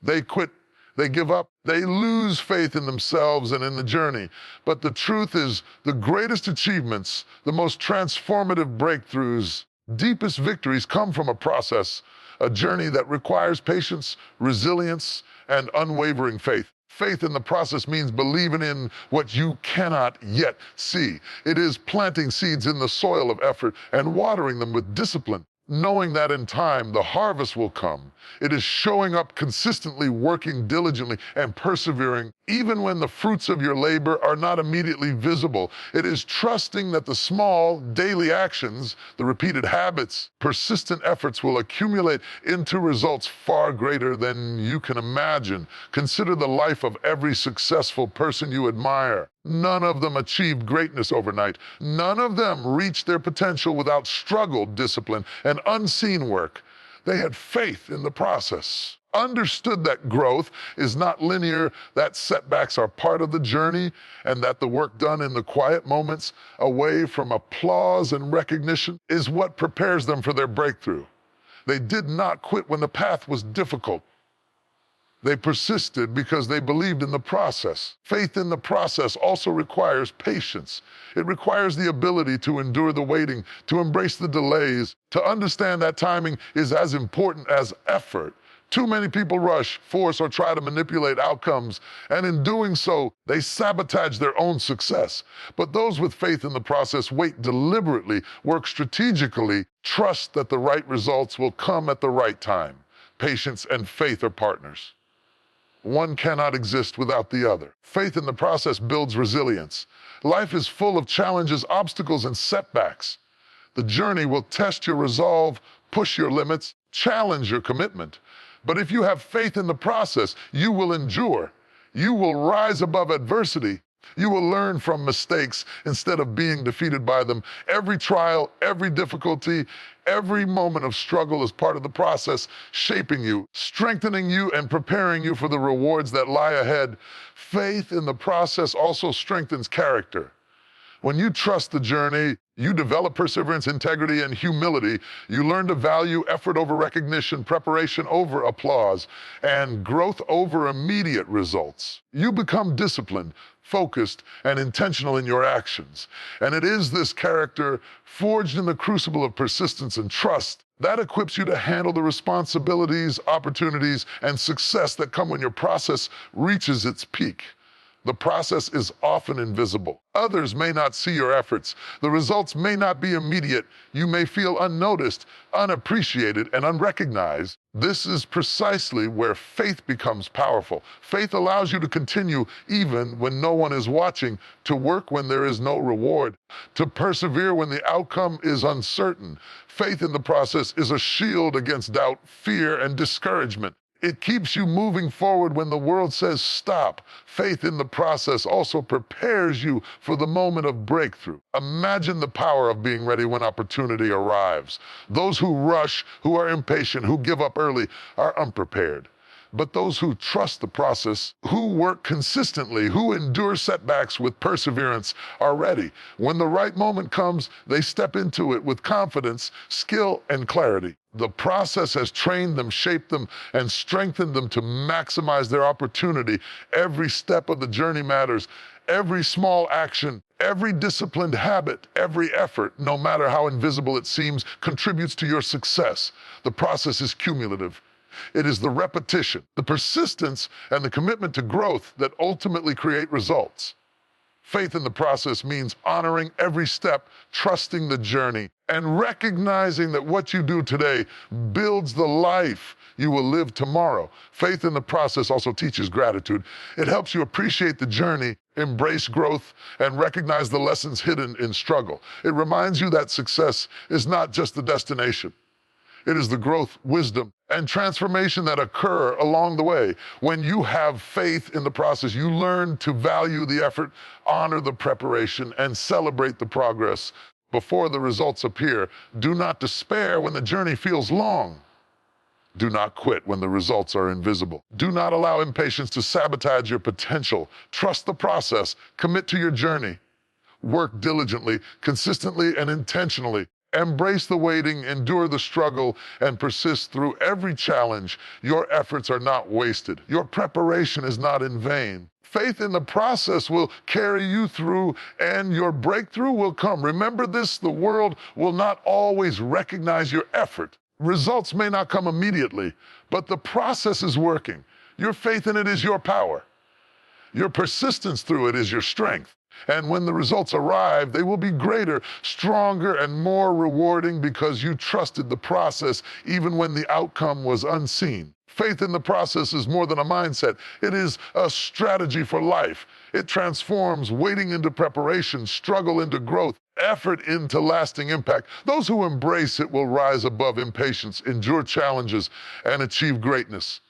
They quit. They give up. They lose faith in themselves and in the journey. But the truth is, the greatest achievements, the most transformative breakthroughs, deepest victories come from a process, a journey that requires patience, resilience, and unwavering faith. Faith in the process means believing in what you cannot yet see. It is planting seeds in the soil of effort and watering them with discipline, knowing that in time the harvest will come. It is showing up consistently, working diligently, and persevering, even when the fruits of your labor are not immediately visible. It is trusting that the small daily actions, the repeated habits, persistent efforts will accumulate into results far greater than you can imagine. Consider the life of every successful person you admire. None of them achieved greatness overnight. None of them reached their potential without struggle, discipline, and unseen work. They had faith in the process, understood that growth is not linear, that setbacks are part of the journey, and that the work done in the quiet moments, away from applause and recognition, is what prepares them for their breakthrough. They did not quit when the path was difficult. They persisted because they believed in the process. Faith in the process also requires patience. It requires the ability to endure the waiting, to embrace the delays, to understand that timing is as important as effort. Too many people rush, force, or try to manipulate outcomes, and in doing so, they sabotage their own success. But those with faith in the process wait deliberately, work strategically, trust that the right results will come at the right time. Patience and faith are partners. One cannot exist without the other. Faith in the process builds resilience. Life is full of challenges, obstacles, and setbacks. The journey will test your resolve, push your limits, challenge your commitment. But if you have faith in the process, you will endure. You will rise above adversity. You will learn from mistakes instead of being defeated by them. Every trial, every difficulty, every moment of struggle is part of the process, shaping you, strengthening you, and preparing you for the rewards that lie ahead. Faith in the process also strengthens character. When you trust the journey, you develop perseverance, integrity, and humility. You learn to value effort over recognition, preparation over applause, and growth over immediate results. You become disciplined, focused, and intentional in your actions. And it is this character, forged in the crucible of persistence and trust, that equips you to handle the responsibilities, opportunities, and success that come when your process reaches its peak. The process is often invisible. Others may not see your efforts. The results may not be immediate. You may feel unnoticed, unappreciated, and unrecognized. This is precisely where faith becomes powerful. Faith allows you to continue even when no one is watching, to work when there is no reward, to persevere when the outcome is uncertain. Faith in the process is a shield against doubt, fear, and discouragement. It keeps you moving forward when the world says stop. Faith in the process also prepares you for the moment of breakthrough. Imagine the power of being ready when opportunity arrives. Those who rush, who are impatient, who give up early, are unprepared. But those who trust the process, who work consistently, who endure setbacks with perseverance, are ready. When the right moment comes, they step into it with confidence, skill, and clarity. The process has trained them, shaped them, and strengthened them to maximize their opportunity. Every step of the journey matters. Every small action, every disciplined habit, every effort, no matter how invisible it seems, contributes to your success. The process is cumulative. It is the repetition, the persistence, and the commitment to growth that ultimately create results. Faith in the process means honoring every step, trusting the journey, and recognizing that what you do today builds the life you will live tomorrow. Faith in the process also teaches gratitude. It helps you appreciate the journey, embrace growth, and recognize the lessons hidden in struggle. It reminds you that success is not just the destination. It is the growth, wisdom, and transformation that occur along the way. When you have faith in the process, you learn to value the effort, honor the preparation, and celebrate the progress before the results appear. Do not despair when the journey feels long. Do not quit when the results are invisible. Do not allow impatience to sabotage your potential. Trust the process. Commit to your journey. Work diligently, consistently, and intentionally. Embrace the waiting, endure the struggle, and persist through every challenge. Your efforts are not wasted. Your preparation is not in vain. Faith in the process will carry you through, and your breakthrough will come. Remember this, the world will not always recognize your effort. Results may not come immediately, but the process is working. Your faith in it is your power. Your persistence through it is your strength. And when the results arrive, they will be greater, stronger, and more rewarding because you trusted the process even when the outcome was unseen. Faith in the process is more than a mindset. It is a strategy for life. It transforms waiting into preparation, struggle into growth, effort into lasting impact. Those who embrace it will rise above impatience, endure challenges, and achieve greatness.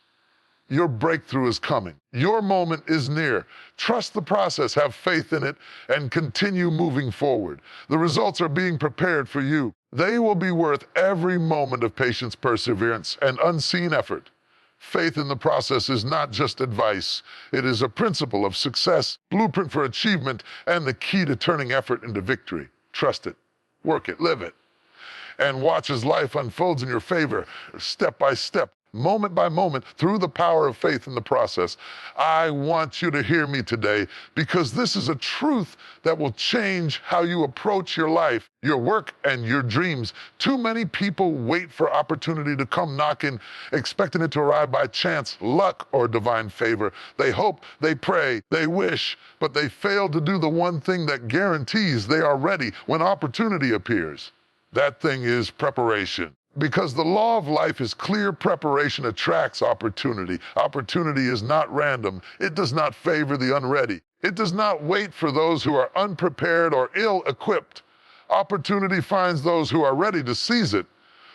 Your breakthrough is coming. Your moment is near. Trust the process, have faith in it, and continue moving forward. The results are being prepared for you. They will be worth every moment of patience, perseverance, and unseen effort. Faith in the process is not just advice. It is a principle of success, blueprint for achievement, and the key to turning effort into victory. Trust it, work it, live it, and watch as life unfolds in your favor, step by step, moment by moment, through the power of faith in the process. I want you to hear me today because this is a truth that will change how you approach your life, your work, and your dreams. Too many people wait for opportunity to come knocking, expecting it to arrive by chance, luck, or divine favor. They hope, they pray, they wish, but they fail to do the one thing that guarantees they are ready when opportunity appears. That thing is preparation. Because the law of life is clear, preparation attracts opportunity. Opportunity is not random. It does not favor the unready. It does not wait for those who are unprepared or ill-equipped. Opportunity finds those who are ready to seize it,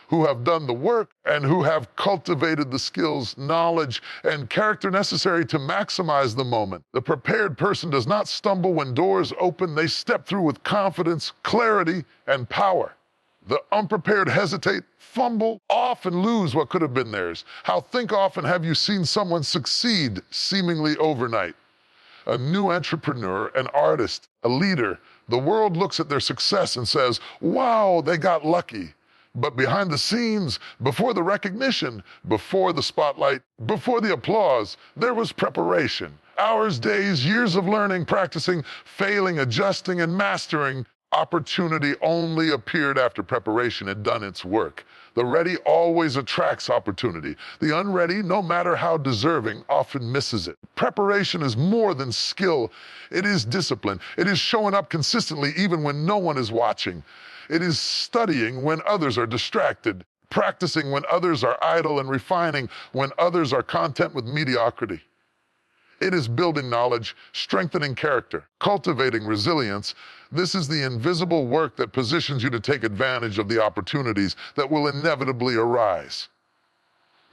who have done the work, and who have cultivated the skills, knowledge, and character necessary to maximize the moment. The prepared person does not stumble when doors open. They step through with confidence, clarity, and power. The unprepared hesitate, fumble, often lose what could have been theirs. How often have you seen someone succeed seemingly overnight? A new entrepreneur, an artist, a leader. The world looks at their success and says, wow, they got lucky. But behind the scenes, before the recognition, before the spotlight, before the applause, there was preparation. Hours, days, years of learning, practicing, failing, adjusting, and mastering. Opportunity only appeared after preparation had done its work. The ready always attracts opportunity. The unready, no matter how deserving, often misses it. Preparation is more than skill. It is discipline. It is showing up consistently even when no one is watching. It is studying when others are distracted, practicing when others are idle, and refining when others are content with mediocrity. It is building knowledge, strengthening character, cultivating resilience. This is the invisible work that positions you to take advantage of the opportunities that will inevitably arise.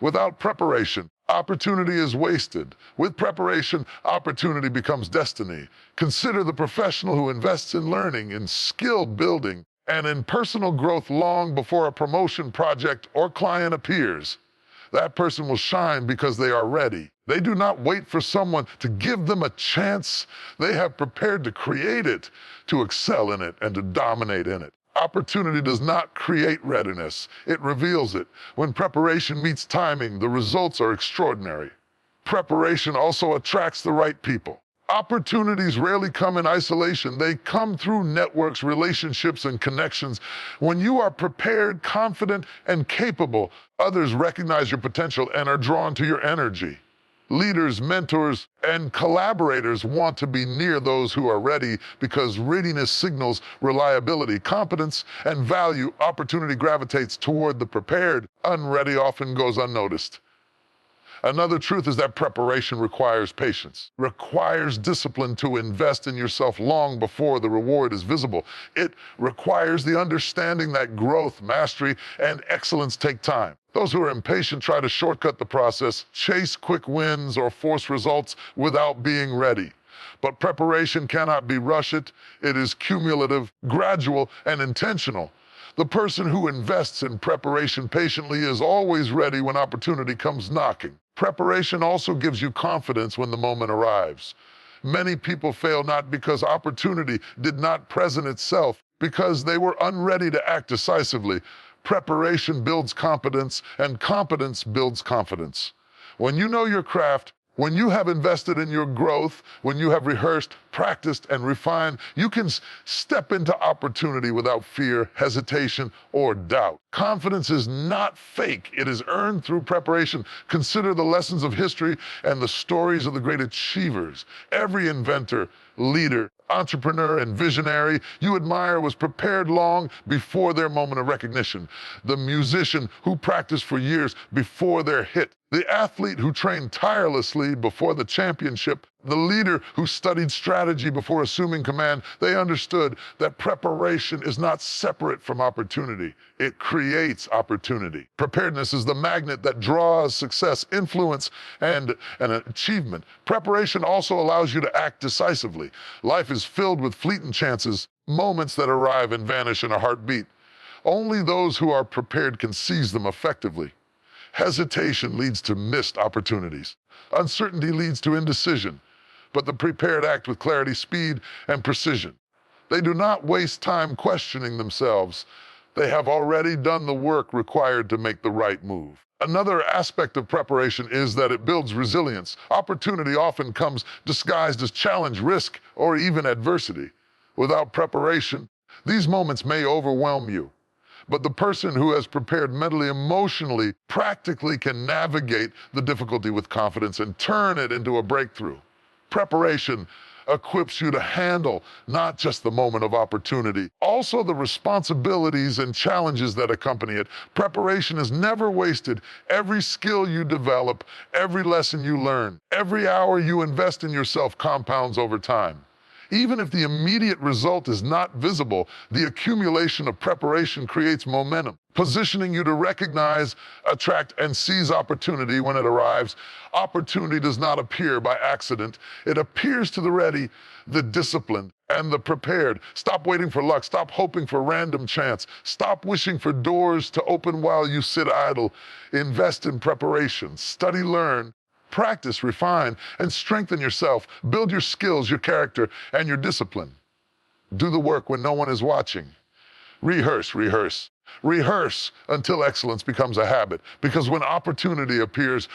Without preparation, opportunity is wasted. With preparation, opportunity becomes destiny. Consider the professional who invests in learning, in skill building, and in personal growth long before a promotion project or client appears. That person will shine because they are ready. They do not wait for someone to give them a chance. They have prepared to create it, to excel in it, and to dominate in it. Opportunity does not create readiness. It reveals it. When preparation meets timing, the results are extraordinary. Preparation also attracts the right people. Opportunities rarely come in isolation. They come through networks, relationships, and connections. When you are prepared, confident, and capable, others recognize your potential and are drawn to your energy. Leaders, mentors, and collaborators want to be near those who are ready because readiness signals reliability, competence, and value. Opportunity gravitates toward the prepared. Unready often goes unnoticed. Another truth is that preparation requires patience, requires discipline to invest in yourself long before the reward is visible. It requires the understanding that growth, mastery, and excellence take time. Those who are impatient try to shortcut the process, chase quick wins, or force results without being ready. But preparation cannot be rushed. It is cumulative, gradual, and intentional. The person who invests in preparation patiently is always ready when opportunity comes knocking. Preparation also gives you confidence when the moment arrives. Many people fail not because opportunity did not present itself, because they were unready to act decisively. Preparation builds competence, and competence builds confidence. When you know your craft, when you have invested in your growth, when you have rehearsed, practiced, and refined, you can step into opportunity without fear, hesitation, or doubt. Confidence is not fake. It is earned through preparation. Consider the lessons of history and the stories of the great achievers. Every inventor, leader, entrepreneur, and visionary you admire was prepared long before their moment of recognition. The musician who practiced for years before their hit. The athlete who trained tirelessly before the championship. The leader who studied strategy before assuming command. They understood that preparation is not separate from opportunity. It creates opportunity. Preparedness is the magnet that draws success, influence, and an achievement. Preparation also allows you to act decisively. Life is filled with fleeting chances, moments that arrive and vanish in a heartbeat. Only those who are prepared can seize them effectively. Hesitation leads to missed opportunities. Uncertainty leads to indecision. But the prepared act with clarity, speed, and precision. They do not waste time questioning themselves. They have already done the work required to make the right move. Another aspect of preparation is that it builds resilience. Opportunity often comes disguised as challenge, risk, or even adversity. Without preparation, these moments may overwhelm you. But the person who has prepared mentally, emotionally, practically can navigate the difficulty with confidence and turn it into a breakthrough. Preparation equips you to handle not just the moment of opportunity, also the responsibilities and challenges that accompany it. Preparation is never wasted. Every skill you develop, every lesson you learn, every hour you invest in yourself compounds over time. Even if the immediate result is not visible, the accumulation of preparation creates momentum, positioning you to recognize, attract, and seize opportunity when it arrives. Opportunity does not appear by accident. It appears to the ready, the disciplined, and the prepared. Stop waiting for luck. Stop hoping for random chance. Stop wishing for doors to open while you sit idle. Invest in preparation. Study, learn. Practice, refine, and strengthen yourself. Build your skills, your character, and your discipline. Do the work when no one is watching. Rehearse, rehearse. Rehearse until excellence becomes a habit, because when opportunity appears,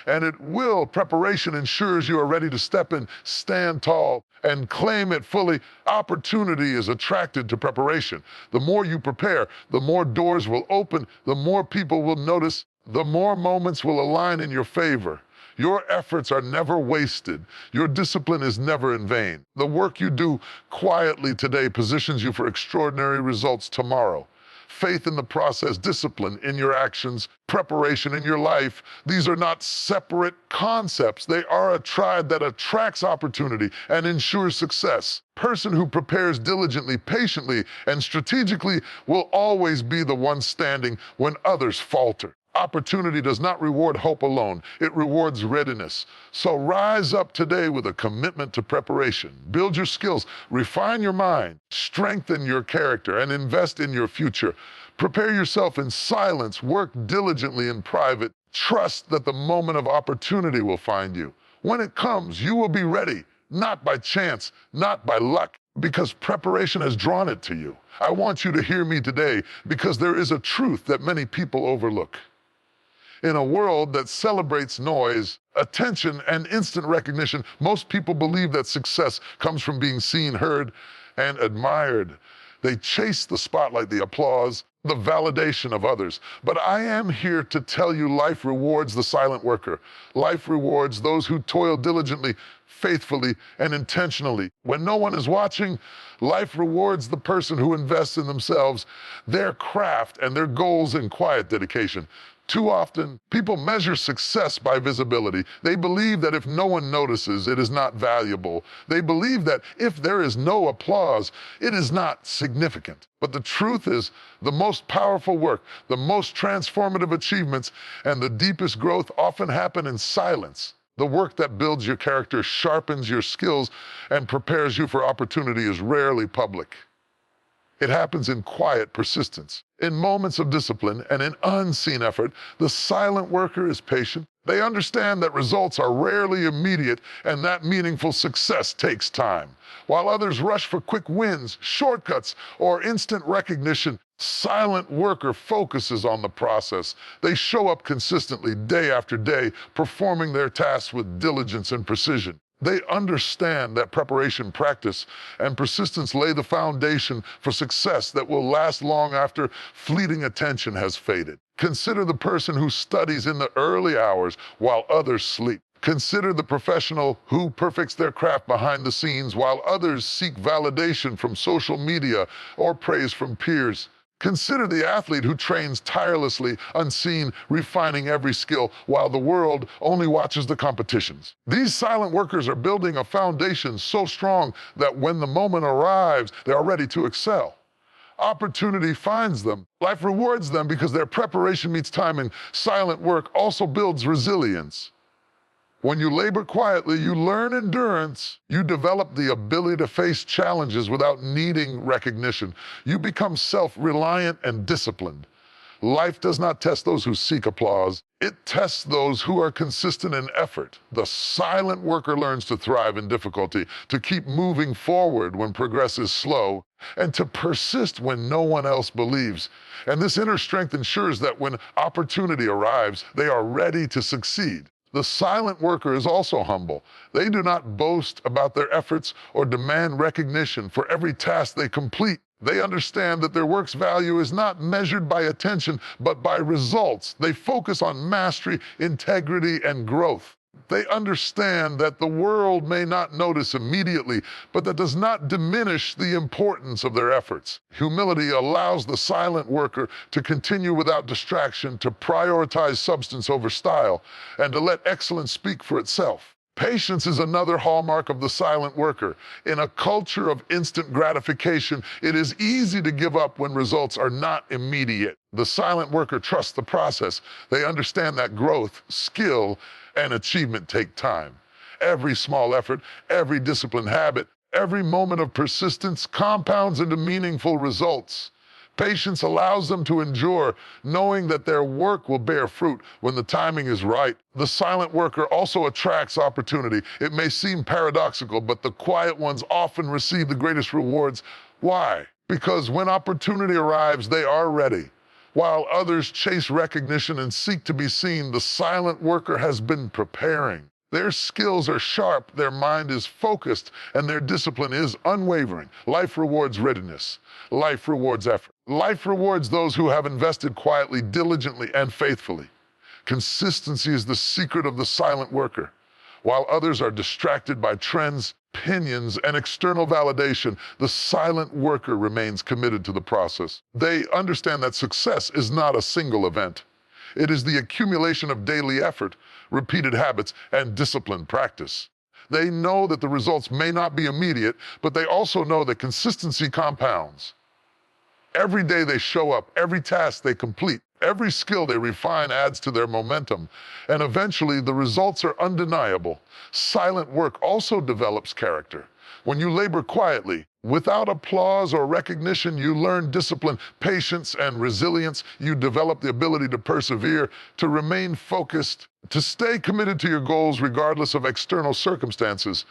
and it will, preparation ensures you are ready to step in, stand tall, and claim it fully. Opportunity is attracted to preparation. The more you prepare, the more doors will open, the more people will notice, the more moments will align in your favor. Your efforts are never wasted. Your discipline is never in vain. The work you do quietly today positions you for extraordinary results tomorrow. Faith in the process, discipline in your actions, preparation in your life. These are not separate concepts. They are a triad that attracts opportunity and ensures success. Person who prepares diligently, patiently, and strategically will always be the one standing when others falter. Opportunity does not reward hope alone. It rewards readiness. So rise up today with a commitment to preparation. Build your skills, refine your mind, strengthen your character, and invest in your future. Prepare yourself in silence, work diligently in private. Trust that the moment of opportunity will find you. When it comes, you will be ready, not by chance, not by luck, because preparation has drawn it to you. I want you to hear me today because there is a truth that many people overlook. In a world that celebrates noise, attention, and instant recognition, most people believe that success comes from being seen, heard, and admired. They chase the spotlight, the applause, the validation of others. But I am here to tell you life rewards the silent worker. Life rewards those who toil diligently, faithfully, and intentionally. When no one is watching, life rewards the person who invests in themselves, their craft, and their goals in quiet dedication. Too often, people measure success by visibility. They believe that if no one notices, it is not valuable. They believe that if there is no applause, it is not significant. But the truth is, the most powerful work, the most transformative achievements, and the deepest growth often happen in silence. The work that builds your character, sharpens your skills, and prepares you for opportunity is rarely public. It happens in quiet persistence, in moments of discipline, and in unseen effort. The silent worker is patient. They understand that results are rarely immediate and that meaningful success takes time. While others rush for quick wins, shortcuts, or instant recognition, silent worker focuses on the process. They show up consistently day after day, performing their tasks with diligence and precision. They understand that preparation, practice, and persistence lay the foundation for success that will last long after fleeting attention has faded. Consider the person who studies in the early hours while others sleep. Consider the professional who perfects their craft behind the scenes while others seek validation from social media or praise from peers. Consider the athlete who trains tirelessly, unseen, refining every skill, while the world only watches the competitions. These silent workers are building a foundation so strong that when the moment arrives, they are ready to excel. Opportunity finds them. Life rewards them because their preparation meets time, and silent work also builds resilience. When you labor quietly, you learn endurance. You develop the ability to face challenges without needing recognition. You become self-reliant and disciplined. Life does not test those who seek applause. It tests those who are consistent in effort. The silent worker learns to thrive in difficulty, to keep moving forward when progress is slow, and to persist when no one else believes. And this inner strength ensures that when opportunity arrives, they are ready to succeed. The silent worker is also humble. They do not boast about their efforts or demand recognition for every task they complete. They understand that their work's value is not measured by attention, but by results. They focus on mastery, integrity, and growth. They understand that the world may not notice immediately, but that does not diminish the importance of their efforts. Humility allows the silent worker to continue without distraction, to prioritize substance over style, and to let excellence speak for itself. Patience is another hallmark of the silent worker. In a culture of instant gratification, it is easy to give up when results are not immediate. The silent worker trusts the process. They understand that growth, skill, and achievement take time. Every small effort, every disciplined habit, every moment of persistence compounds into meaningful results. Patience allows them to endure, knowing that their work will bear fruit when the timing is right. The silent worker also attracts opportunity. It may seem paradoxical, but the quiet ones often receive the greatest rewards. Why? Because when opportunity arrives, they are ready. While others chase recognition and seek to be seen, the silent worker has been preparing. Their skills are sharp, their mind is focused, and their discipline is unwavering. Life rewards readiness. Life rewards effort. Life rewards those who have invested quietly, diligently, and faithfully. Consistency is the secret of the silent worker. While others are distracted by trends, opinions, and external validation, the silent worker remains committed to the process. They understand that success is not a single event. It is the accumulation of daily effort, repeated habits, and disciplined practice. They know that the results may not be immediate, but they also know that consistency compounds. Every day they show up, every task they complete, every skill they refine adds to their momentum, and eventually the results are undeniable. Silent work also develops character. When you labor quietly, without applause or recognition, you learn discipline, patience, and resilience. You develop the ability to persevere, to remain focused, to stay committed to your goals regardless of external circumstances.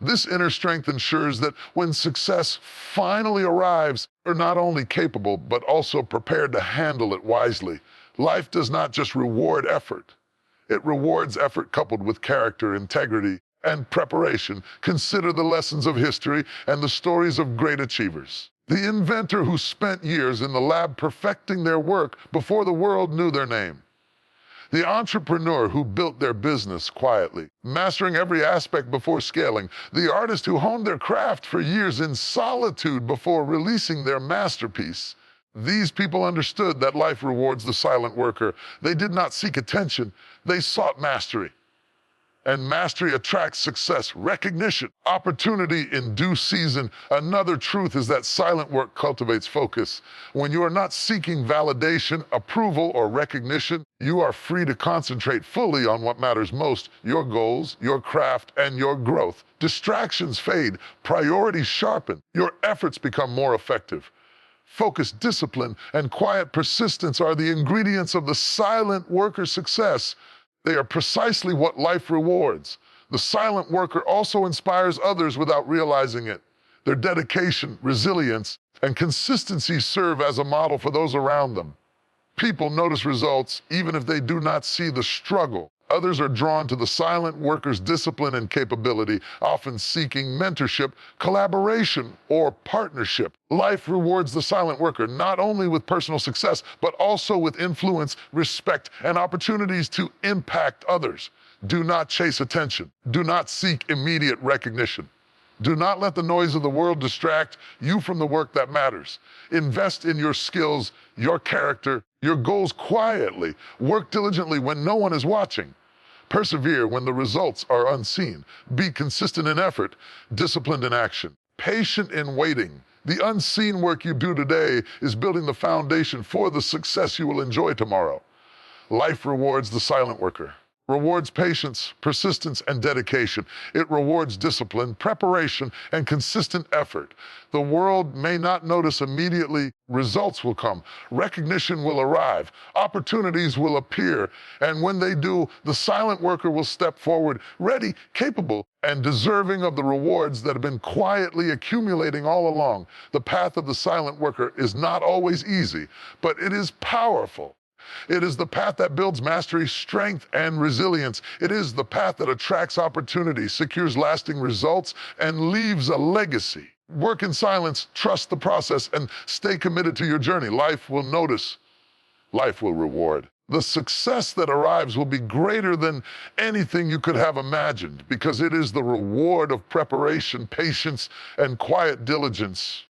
This inner strength ensures that when success finally arrives, you're not only capable, but also prepared to handle it wisely. Life does not just reward effort. It rewards effort coupled with character, integrity, and preparation. Consider the lessons of history and the stories of great achievers. The inventor who spent years in the lab perfecting their work before the world knew their name. The entrepreneur who built their business quietly, mastering every aspect before scaling. The artist who honed their craft for years in solitude before releasing their masterpiece. These people understood that life rewards the silent worker. They did not seek attention, they sought mastery. And mastery attracts success, recognition, opportunity in due season. Another truth is that silent work cultivates focus. When you are not seeking validation, approval, or recognition, you are free to concentrate fully on what matters most: your goals, your craft, and your growth. Distractions fade, priorities sharpen, your efforts become more effective. Focus, discipline, and quiet persistence are the ingredients of the silent worker's success. They are precisely what life rewards. The silent worker also inspires others without realizing it. Their dedication, resilience, and consistency serve as a model for those around them. People notice results even if they do not see the struggle. Others are drawn to the silent worker's discipline and capability, often seeking mentorship, collaboration, or partnership. Life rewards the silent worker not only with personal success, but also with influence, respect, and opportunities to impact others. Do not chase attention. Do not seek immediate recognition. Do not let the noise of the world distract you from the work that matters. Invest in your skills, your character, your goals quietly. Work diligently when no one is watching. Persevere when the results are unseen. Be consistent in effort, disciplined in action, patient in waiting. The unseen work you do today is building the foundation for the success you will enjoy tomorrow. Life rewards the silent worker. Rewards patience, persistence, and dedication. It rewards discipline, preparation, and consistent effort. The world may not notice immediately. Results will come. Recognition will arrive. Opportunities will appear. And when they do, the silent worker will step forward, ready, capable, and deserving of the rewards that have been quietly accumulating all along. The path of the silent worker is not always easy, but it is powerful. It is the path that builds mastery, strength, and resilience. It is the path that attracts opportunity, secures lasting results, and leaves a legacy. Work in silence, trust the process, and stay committed to your journey. Life will notice. Life will reward. The success that arrives will be greater than anything you could have imagined, because it is the reward of preparation, patience, and quiet diligence.